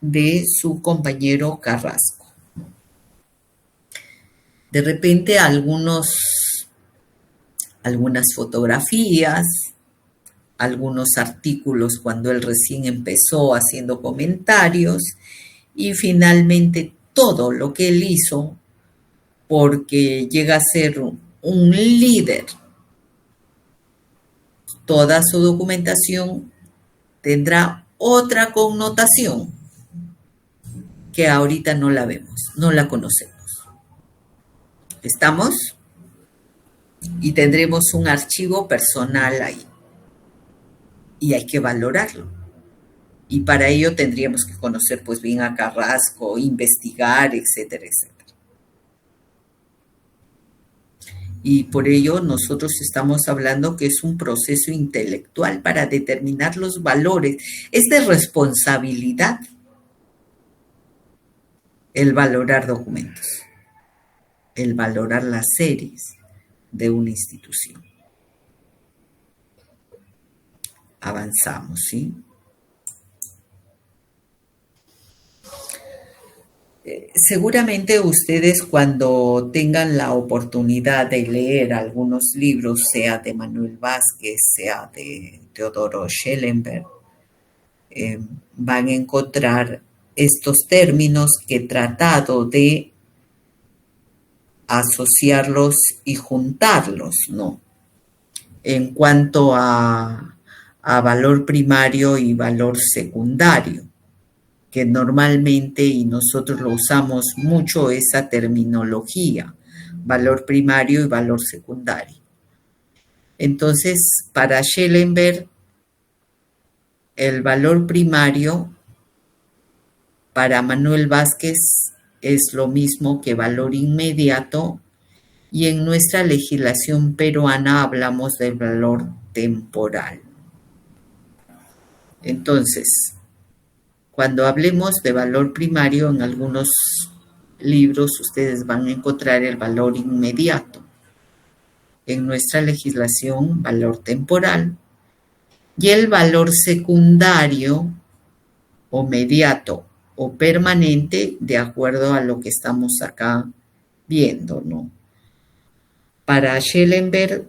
de su compañero Carrasco. De repente algunas fotografías, algunos artículos cuando él recién empezó haciendo comentarios y finalmente todo lo que él hizo, porque llega a ser un líder. Toda su documentación tendrá otra connotación que ahorita no la vemos, no la conocemos. ¿Estamos? Y tendremos un archivo personal ahí. Y hay que valorarlo. Y para ello tendríamos que conocer pues bien a Carrasco, investigar, etcétera, etcétera. Y por ello nosotros estamos hablando que es un proceso intelectual para determinar los valores. Es de responsabilidad el valorar documentos, el valorar las series de una institución. Avanzamos, ¿sí? Seguramente ustedes cuando tengan la oportunidad de leer algunos libros, sea de Manuel Vázquez, sea de Teodoro Schellenberg, van a encontrar estos términos que he tratado de asociarlos y juntarlos, ¿no? En cuanto a valor primario y valor secundario, que normalmente, y nosotros lo usamos mucho, esa terminología, valor primario y valor secundario. Entonces, para Schellenberg, el valor primario, para Manuel Vázquez, es lo mismo que valor inmediato, y en nuestra legislación peruana hablamos del valor temporal. Entonces, cuando hablemos de valor primario, en algunos libros ustedes van a encontrar el valor inmediato. En nuestra legislación, valor temporal. Y el valor secundario o mediato o permanente, de acuerdo a lo que estamos acá viendo, ¿no? Para Schellenberg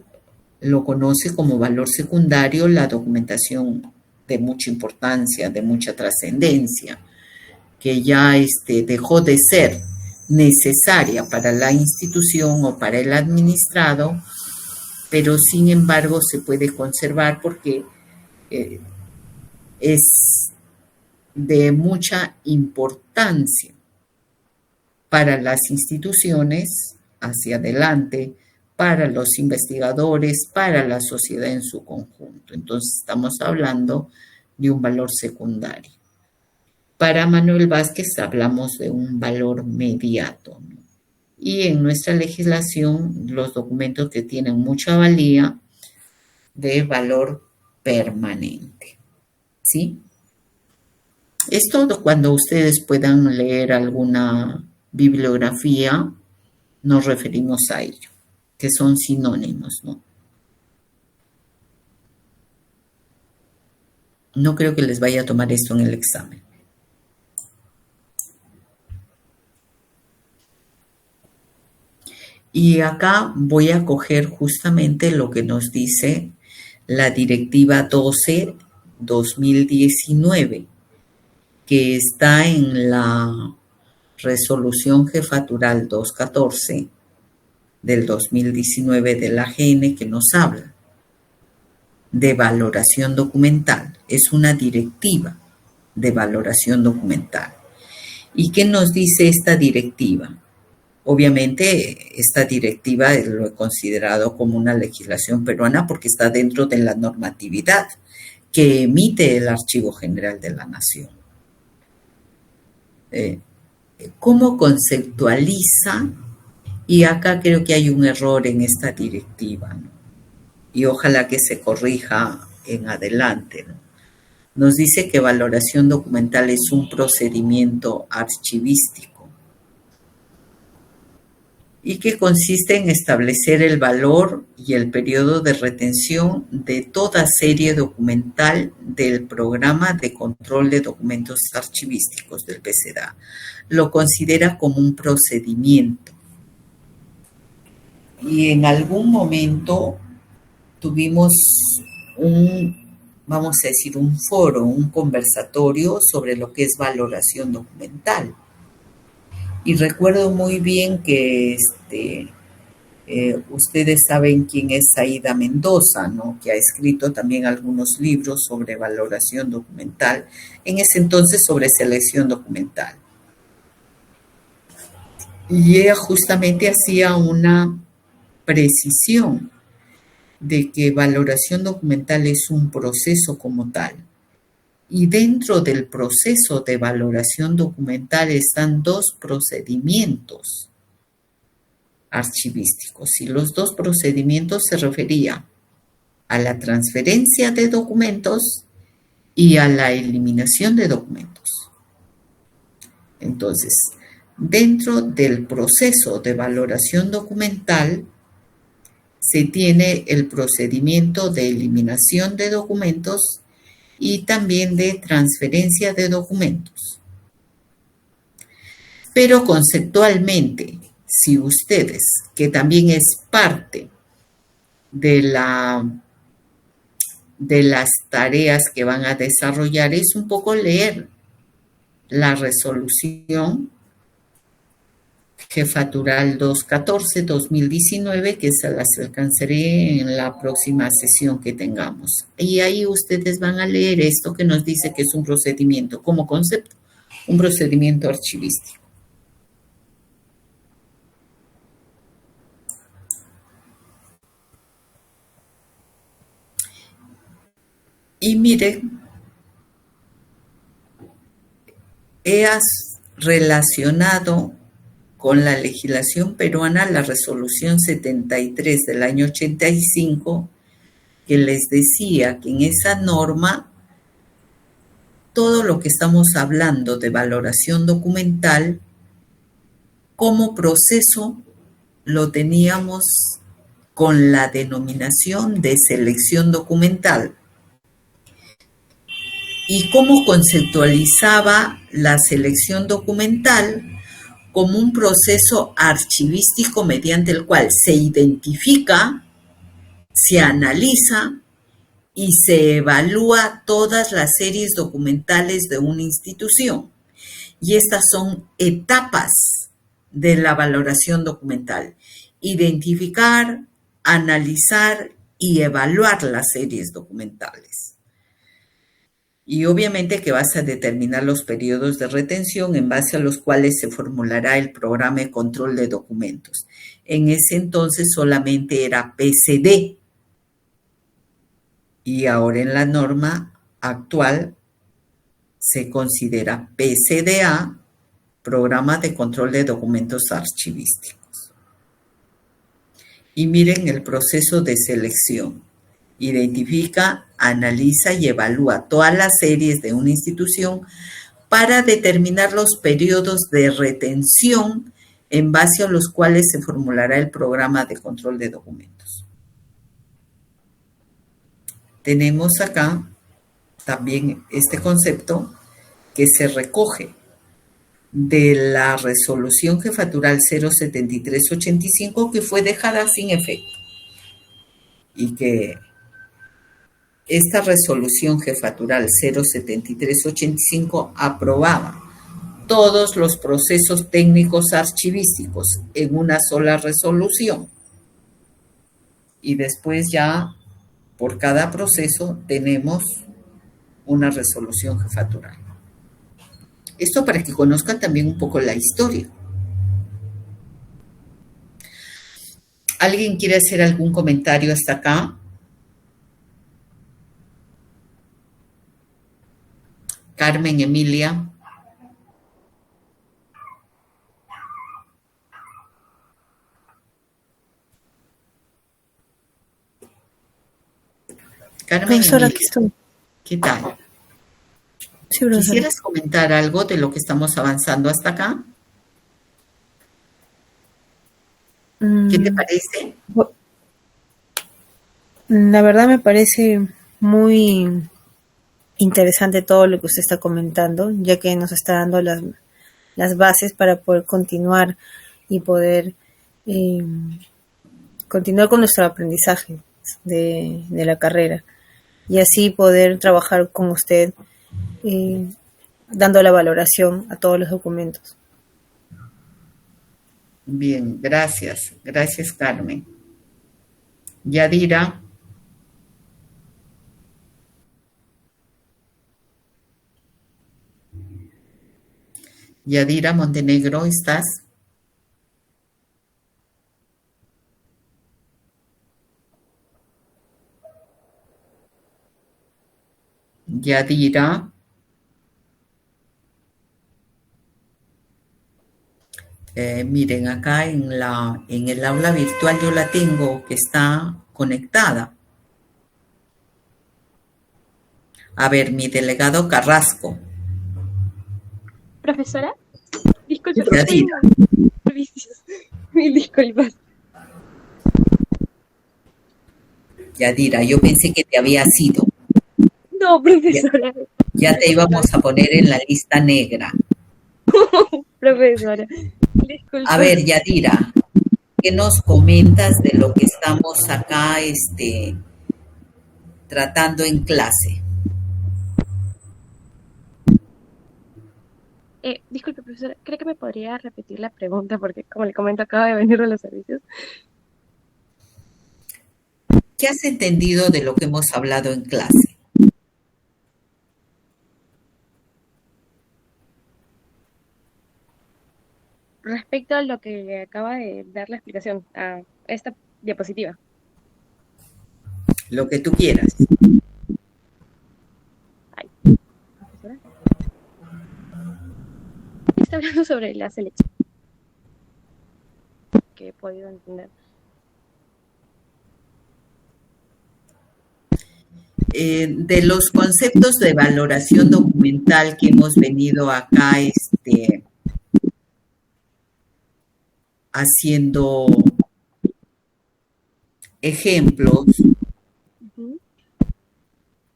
lo conoce como valor secundario la documentación de mucha importancia, de mucha trascendencia, que ya dejó de ser necesaria para la institución o para el administrado, pero sin embargo se puede conservar porque es de mucha importancia para las instituciones hacia adelante, para los investigadores, para la sociedad en su conjunto. Entonces estamos hablando de un valor secundario. Para Manuel Vázquez hablamos de un valor mediato, ¿no? Y en nuestra legislación los documentos que tienen mucha valía de valor permanente. ¿Sí? Es todo. Cuando ustedes puedan leer alguna bibliografía, nos referimos a ello, que son sinónimos, ¿no? No creo que les vaya a tomar esto en el examen. Y acá voy a coger justamente lo que nos dice la Directiva 12/2019, que está en la Resolución Jefatural 214 del 2019 de la AGN, que nos habla de valoración documental. Es una directiva de valoración documental. ¿Y qué nos dice esta directiva? Obviamente, esta directiva lo he considerado como una legislación peruana porque está dentro de la normatividad que emite el Archivo General de la Nación. ¿Cómo conceptualiza? Y acá creo que hay un error en esta directiva, ¿no? Y ojalá que se corrija en adelante, ¿no? Nos dice que valoración documental es un procedimiento archivístico y que consiste en establecer el valor y el periodo de retención de toda serie documental del Programa de Control de Documentos Archivísticos del PCDA. Lo considera como un procedimiento. Y en algún momento tuvimos vamos a decir, un foro, un conversatorio sobre lo que es valoración documental. Y recuerdo muy bien que ustedes saben quién es Aida Mendoza, ¿no? Que ha escrito también algunos libros sobre valoración documental, en ese entonces sobre selección documental. Y ella justamente hacía una precisión de que valoración documental es un proceso como tal. Y dentro del proceso de valoración documental están dos procedimientos archivísticos. Y los dos procedimientos se referían a la transferencia de documentos y a la eliminación de documentos. Entonces, dentro del proceso de valoración documental se tiene el procedimiento de eliminación de documentos y también de transferencia de documentos. Pero conceptualmente, si ustedes, que también es parte de las tareas que van a desarrollar, es un poco leer la resolución Jefatural 214-2019, que se las alcanzaré en la próxima sesión que tengamos. Y ahí ustedes van a leer esto que nos dice que es un procedimiento, como concepto, un procedimiento archivístico. Y miren, he relacionado con la legislación peruana la resolución 73 del año 85, que les decía que en esa norma todo lo que estamos hablando de valoración documental como proceso lo teníamos con la denominación de selección documental. Y cómo conceptualizaba la selección documental como un proceso archivístico mediante el cual se identifica, se analiza y se evalúa todas las series documentales de una institución. Y estas son etapas de la valoración documental: identificar, analizar y evaluar las series documentales. Y obviamente que vas a determinar los periodos de retención en base a los cuales se formulará el programa de control de documentos. En ese entonces solamente era PCD. Y ahora en la norma actual se considera PCDA, Programa de Control de Documentos Archivísticos. Y miren el proceso de selección. Identifica, analiza y evalúa todas las series de una institución para determinar los periodos de retención en base a los cuales se formulará el programa de control de documentos. Tenemos acá también este concepto que se recoge de la resolución jefatural 07385, que fue dejada sin efecto, y que esta resolución jefatural 07385 aprobaba todos los procesos técnicos archivísticos en una sola resolución. Y después ya, por cada proceso, tenemos una resolución jefatural. Esto para que conozcan también un poco la historia. ¿Alguien quiere hacer algún comentario hasta acá? Carmen, Emilia. Carmen, Profesora, Emilia, aquí estoy. ¿qué tal? Sí, profesora. ¿Quisieras comentar algo de lo que estamos avanzando hasta acá? ¿Qué te parece? La verdad me parece muy interesante todo lo que usted está comentando, ya que nos está dando las bases para poder continuar y poder continuar con nuestro aprendizaje de la carrera y así poder trabajar con usted dando la valoración a todos los documentos. Bien, gracias. Gracias, Carmen. Yadira. Yadira Montenegro, ¿estás? Yadira. Miren, acá en el aula virtual yo la tengo que está conectada. A ver, mi delegado Carrasco. Profesora, disculpe, Yadira. mil disculpas. Yadira, yo pensé que te había ido. No, profesora. Ya te íbamos a poner en la lista negra. Profesora, disculpe. A ver, Yadira, ¿qué nos comentas de lo que estamos acá tratando en clase? Disculpe, profesora, ¿cree que me podría repetir la pregunta? Porque, como le comento, acabo de venir de los servicios. ¿Qué has entendido de lo que hemos hablado en clase? Respecto a lo que acaba de dar la explicación a esta diapositiva. Lo que tú quieras. Profesora. Está hablando sobre la selección que he podido entender. De los conceptos de valoración documental que hemos venido acá haciendo ejemplos,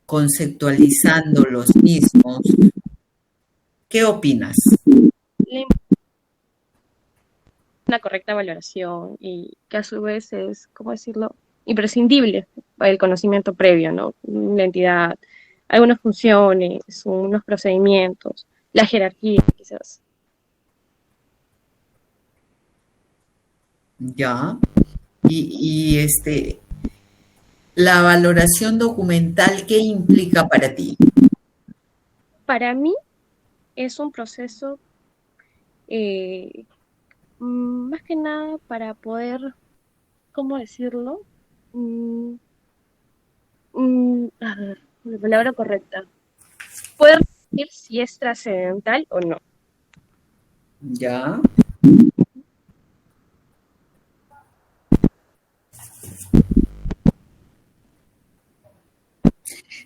conceptualizando los mismos, ¿qué opinas? Una correcta valoración y que a su vez es, ¿cómo decirlo?, imprescindible el conocimiento previo, ¿no? La entidad, algunas funciones, unos procedimientos, la jerarquía, quizás. Ya. Y la valoración documental, ¿qué implica para ti? Para mí es un proceso más que nada para poder, ¿cómo decirlo? A ver, la palabra correcta. Poder decir si es trascendental o no. Ya.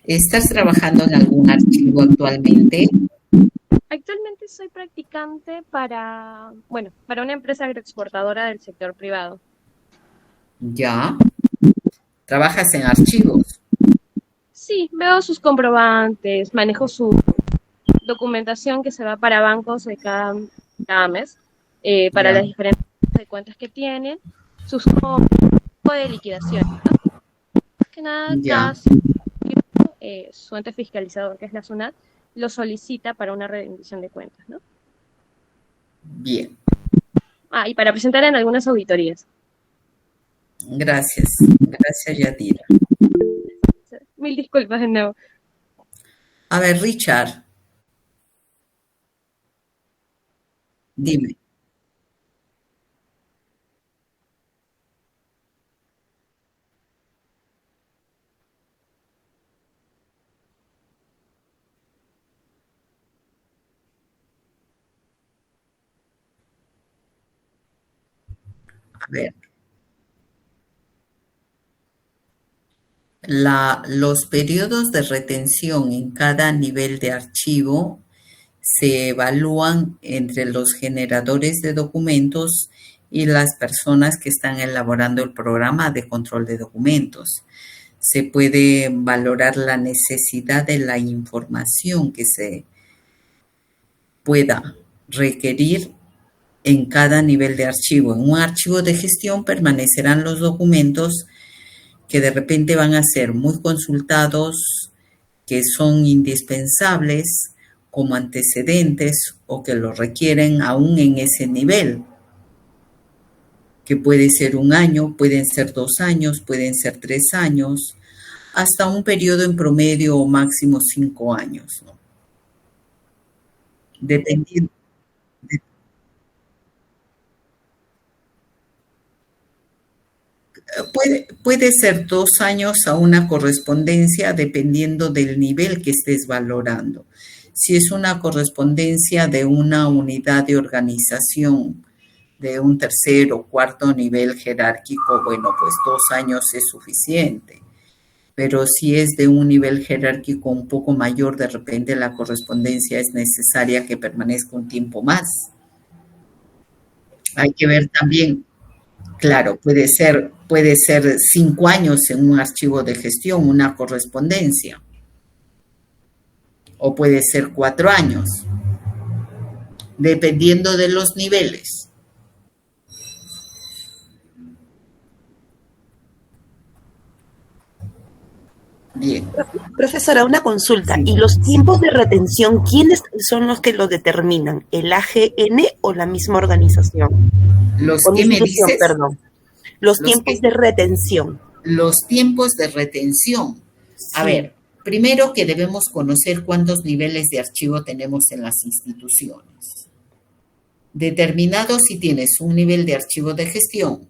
¿Estás trabajando en algún archivo actualmente? Actualmente soy practicante para una empresa agroexportadora del sector privado. Ya. ¿Trabajas en archivos? Sí, veo sus comprobantes, manejo su documentación que se va para bancos de cada mes, para las diferentes de cuentas que tienen, sus costos de liquidación. Más que nada, cada su ente fiscalizador, que es la SUNAT, lo solicita para una rendición de cuentas, ¿no? Bien. Y para presentar en algunas auditorías. Gracias. Gracias, Yadira. Mil disculpas de nuevo. A ver, Richard. Dime. ver, los periodos de retención en cada nivel de archivo se evalúan entre los generadores de documentos y las personas que están elaborando el programa de control de documentos. Se puede valorar la necesidad de la información que se pueda requerir en cada nivel de archivo. En un archivo de gestión permanecerán los documentos que de repente van a ser muy consultados, que son indispensables como antecedentes o que lo requieren aún en ese nivel, que puede ser 1 año, pueden ser 2 años, pueden ser 3 años, hasta un periodo en promedio o máximo 5 años, ¿no? Dependiendo. Puede ser 2 años a una correspondencia dependiendo del nivel que estés valorando. Si es una correspondencia de una unidad de organización de un 3.º o 4.º nivel jerárquico, bueno, pues 2 años es suficiente. Pero si es de un nivel jerárquico un poco mayor, de repente la correspondencia es necesaria que permanezca un tiempo más. Hay que ver también. Claro, puede ser 5 años en un archivo de gestión, una correspondencia. O puede ser 4 años, dependiendo de los niveles. Bien. Profesora, una consulta. ¿Y los tiempos de retención, quiénes son los que lo determinan? ¿El AGN o la misma organización? ¿Los que me dices? Perdón. Los tiempos de retención. Los tiempos de retención. A ver, primero que debemos conocer cuántos niveles de archivo tenemos en las instituciones. Determinado si tienes un nivel de archivo de gestión,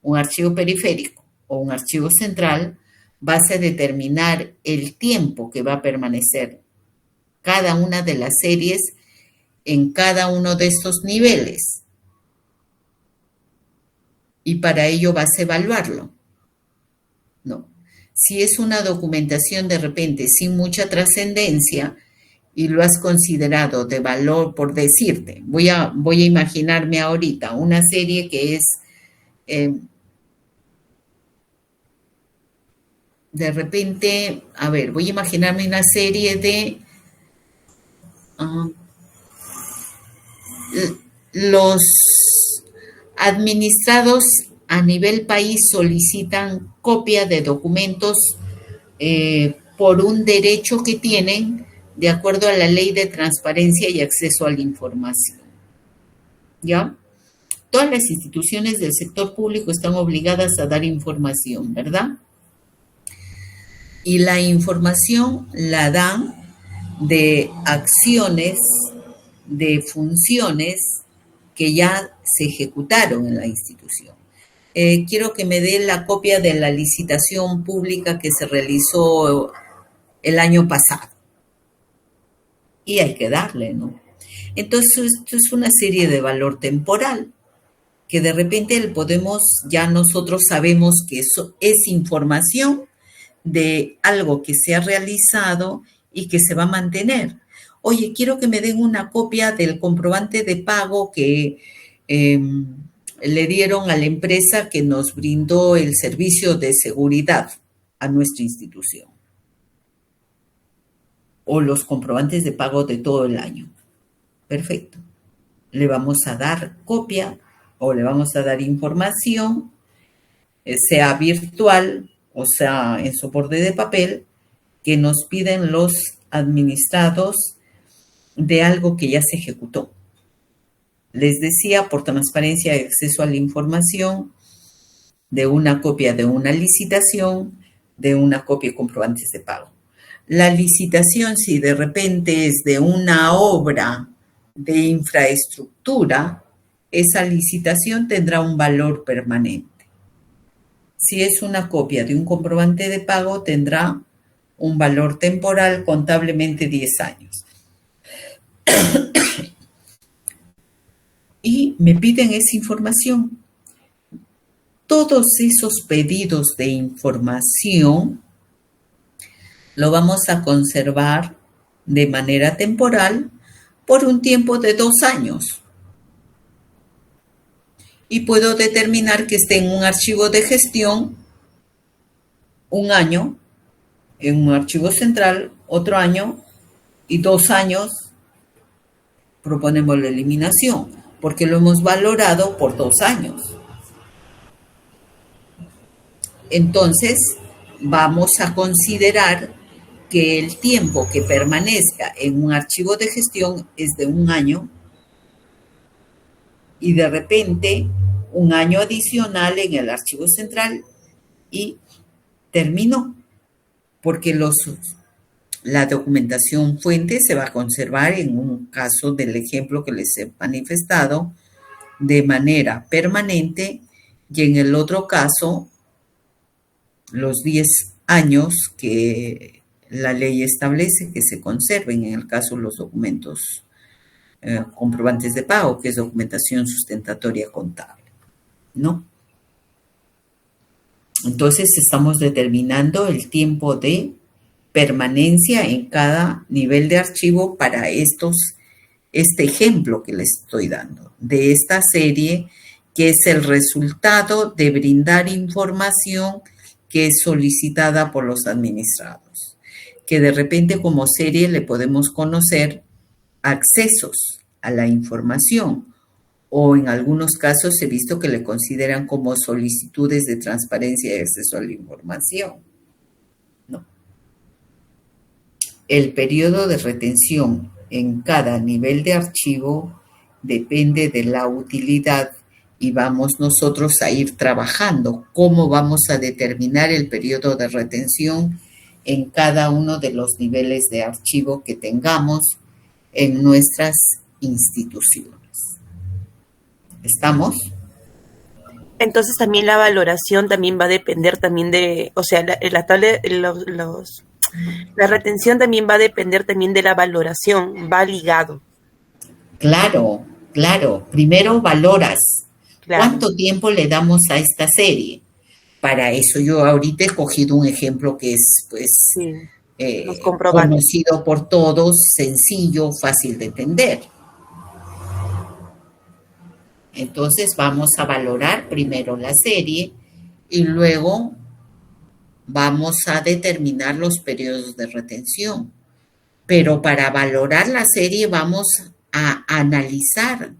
un archivo periférico o un archivo central, vas a determinar el tiempo que va a permanecer cada una de las series en cada uno de estos niveles. Y para ello vas a evaluarlo. No. Si es una documentación de repente sin mucha trascendencia y lo has considerado de valor, por decirte, voy a imaginarme ahorita una serie que es de repente, a ver, voy a imaginarme una serie de los administrados a nivel país solicitan copia de documentos por un derecho que tienen de acuerdo a la Ley de Transparencia y Acceso a la Información. ¿Ya? Todas las instituciones del sector público están obligadas a dar información, ¿verdad? Y la información la dan de acciones, de funciones que ya se ejecutaron en la institución. Quiero que me dé la copia de la licitación pública que se realizó el año pasado. Y hay que darle, ¿no? Entonces, esto es una serie de valor temporal que de repente ya nosotros sabemos que eso es información de algo que se ha realizado y que se va a mantener. Oye, quiero que me den una copia del comprobante de pago que le dieron a la empresa que nos brindó el servicio de seguridad a nuestra institución. O los comprobantes de pago de todo el año. Perfecto. Le vamos a dar copia o le vamos a dar información, sea virtual o sea en soporte de papel, que nos piden los administrados de algo que ya se ejecutó. Les decía, por transparencia y acceso a la información, de una copia de una licitación, de una copia de comprobantes de pago. La licitación, si de repente es de una obra de infraestructura, esa licitación tendrá un valor permanente. Si es una copia de un comprobante de pago, tendrá un valor temporal, contablemente 10 años. Y me piden esa información. todos esos pedidos de información lo vamos a conservar de manera temporal por un tiempo de 2 años. Y puedo determinar que esté en un archivo de gestión 1 año, en un archivo central otro año y 2 años proponemos la eliminación, porque lo hemos valorado por 2 años. Entonces, vamos a considerar que el tiempo que permanezca en un archivo de gestión es de 1 año y de repente 1 año adicional en el archivo central y terminó, porque la documentación fuente se va a conservar en un caso del ejemplo que les he manifestado de manera permanente y en el otro caso los 10 años que la ley establece que se conserven en el caso de los documentos comprobantes de pago, que es documentación sustentatoria contable, ¿no? Entonces estamos determinando el tiempo de permanencia en cada nivel de archivo para este ejemplo que les estoy dando, de esta serie que es el resultado de brindar información que es solicitada por los administrados, que de repente como serie le podemos conocer accesos a la información o en algunos casos he visto que le consideran como solicitudes de transparencia y acceso a la información, ¿no? El periodo de retención en cada nivel de archivo depende de la utilidad y vamos nosotros a ir trabajando cómo vamos a determinar el periodo de retención en cada uno de los niveles de archivo que tengamos en nuestras instituciones. ¿Estamos? Entonces también la valoración también va a depender también de, o sea, la tabla, la retención también va a depender también de la valoración, va ligado. Claro, claro. Primero valoras. Claro. ¿Cuánto tiempo le damos a esta serie? Para eso yo ahorita he cogido un ejemplo que es, pues, sí, conocido por todos, sencillo, fácil de entender. Entonces vamos a valorar primero la serie y luego vamos a determinar los periodos de retención. Pero para valorar la serie vamos a analizar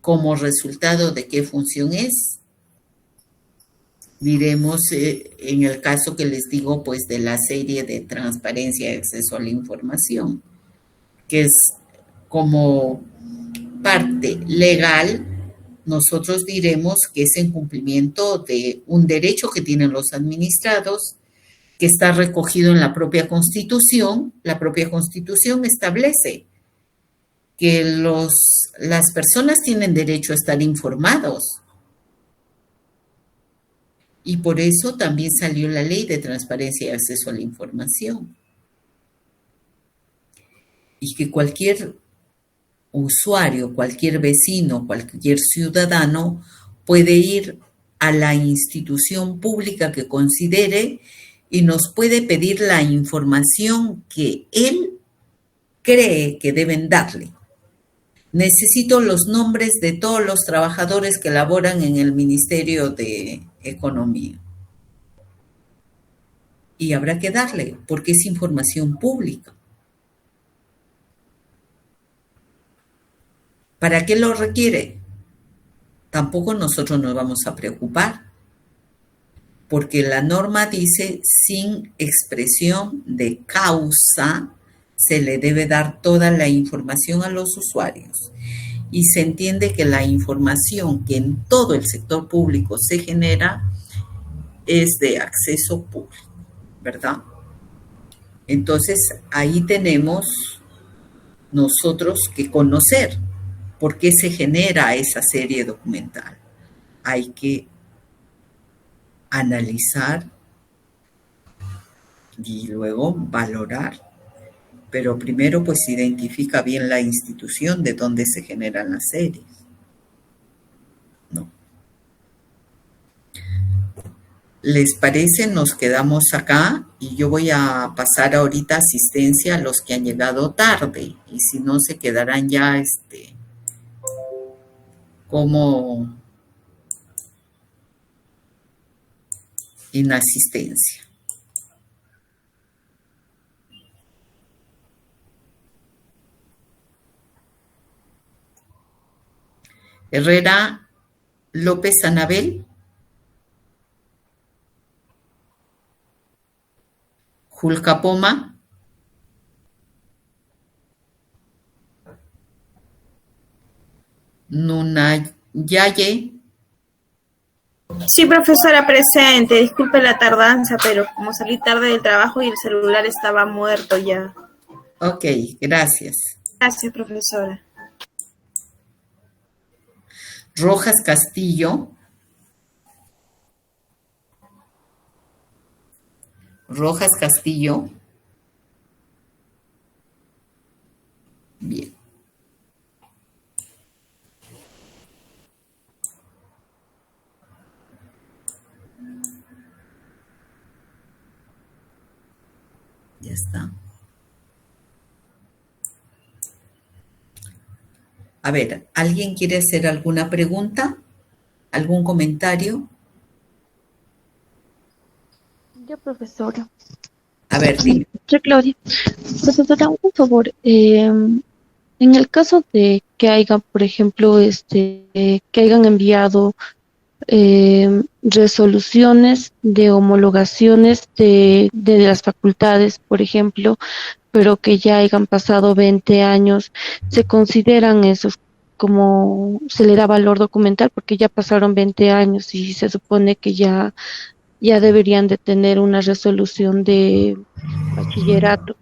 como resultado de qué función es. Diremos en el caso que les digo, pues de la serie de transparencia y acceso a la información, que es como parte legal, nosotros diremos que es en cumplimiento de un derecho que tienen los administrados, que está recogido en la propia Constitución. La propia Constitución establece que las personas tienen derecho a estar informados. Y por eso también salió la Ley de Transparencia y Acceso a la Información. Y que cualquier usuario, cualquier vecino, cualquier ciudadano puede ir a la institución pública que considere y nos puede pedir la información que él cree que deben darle. Necesito los nombres de todos los trabajadores que laboran en el Ministerio de Economía. Y habrá que darle, porque es información pública. ¿Para qué lo requiere? Tampoco nosotros nos vamos a preocupar, porque la norma dice sin expresión de causa se le debe dar toda la información a los usuarios. Y se entiende que la información que en todo el sector público se genera es de acceso público, ¿verdad? Entonces, ahí tenemos nosotros que conocer por qué se genera esa serie documental. Hay que analizar y luego valorar. Pero primero, pues, identifica bien la institución de donde se generan las series, ¿no? ¿Les parece? Nos quedamos acá y yo voy a pasar ahorita asistencia a los que han llegado tarde y si no se quedarán ya como inasistencia. Herrera López Anabel. Julca Poma. Nunayaye. Sí, profesora, presente. Disculpe la tardanza, pero como salí tarde del trabajo y el celular estaba muerto ya. Ok, gracias. Gracias, profesora. Rojas Castillo. Rojas Castillo. Bien. Ya está. A ver, ¿alguien quiere hacer alguna pregunta? ¿Algún comentario? Yo, profesora. A ver, dime. Soy Claudia. Profesora, un favor. En el caso de que hayan, por ejemplo, que hayan enviado resoluciones de homologaciones de las facultades, por ejemplo, pero que ya hayan pasado 20 años, ¿se consideran esos como se le da valor documental? Porque ya pasaron 20 años y se supone que ya deberían de tener una resolución de bachillerato.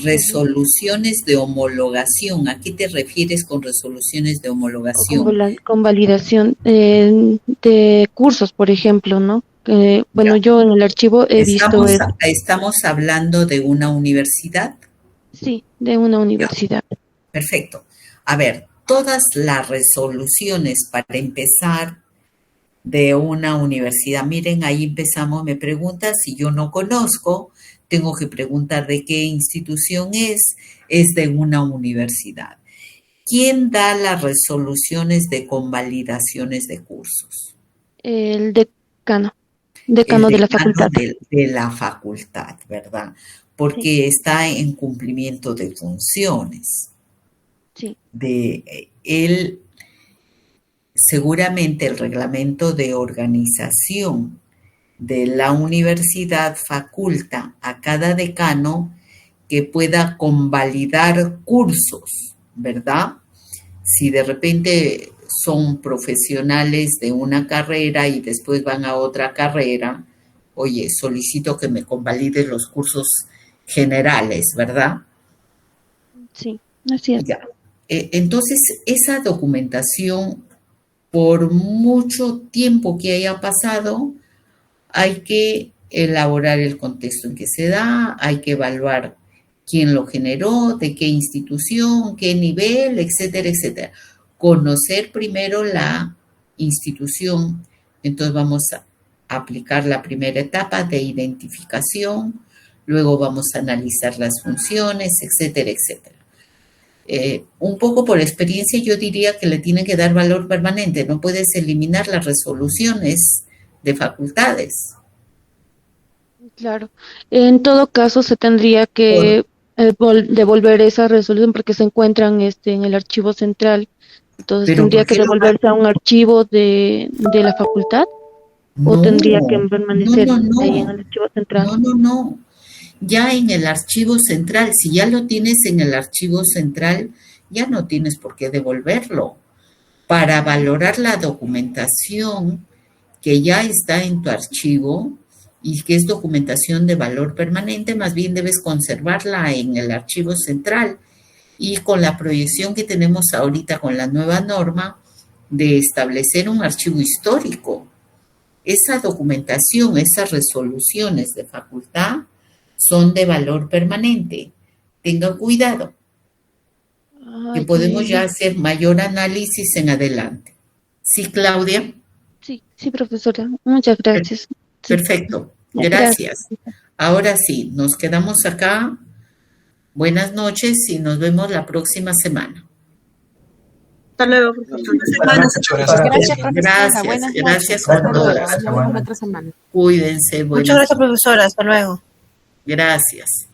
Resoluciones de homologación. ¿A qué te refieres con resoluciones de homologación? Con validación de cursos, por ejemplo, ¿no? Bueno, yo en el archivo he visto eso. ¿Estamos hablando de una universidad? Sí, de una universidad. Perfecto. A ver, todas las resoluciones para empezar de una universidad, miren, ahí empezamos, me preguntas si yo no conozco, tengo que preguntar de qué institución es de una universidad. ¿Quién da las resoluciones de convalidaciones de cursos? El decano de la facultad. De la facultad, ¿verdad? Porque está en cumplimiento de funciones. Sí. Seguramente el reglamento de organización de la universidad faculta a cada decano que pueda convalidar cursos, ¿verdad? Si de repente son profesionales de una carrera y después van a otra carrera, oye, solicito que me convaliden los cursos generales, ¿verdad? Sí, así es. Ya. Entonces, esa documentación, por mucho tiempo que haya pasado, hay que elaborar el contexto en que se da, hay que evaluar quién lo generó, de qué institución, qué nivel, etcétera, etcétera. Conocer primero la institución, entonces vamos a aplicar la primera etapa de identificación, luego vamos a analizar las funciones, etcétera, etcétera. Un poco por experiencia yo diría que le tienen que dar valor permanente, no puedes eliminar las resoluciones de facultades. Claro, en todo caso se tendría que devolver esa resolución porque se encuentran en el archivo central, entonces tendría que devolverse a un archivo de la facultad o tendría que permanecer ahí en el archivo central. No. Ya en el archivo central, si ya lo tienes en el archivo central, ya no tienes por qué devolverlo. Para valorar la documentación que ya está en tu archivo y que es documentación de valor permanente, más bien debes conservarla en el archivo central. Y con la proyección que tenemos ahorita con la nueva norma de establecer un archivo histórico, esa documentación, esas resoluciones de facultad son de valor permanente. Tengan cuidado, que podemos ya hacer mayor análisis en adelante. ¿Sí, Claudia? Sí, profesora. Muchas gracias. Perfecto. Gracias. Ahora sí, nos quedamos acá. Buenas noches y nos vemos la próxima semana. Hasta luego, profesora. Gracias a todas. Cuídense. Muchas gracias, profesora. Hasta luego. Gracias.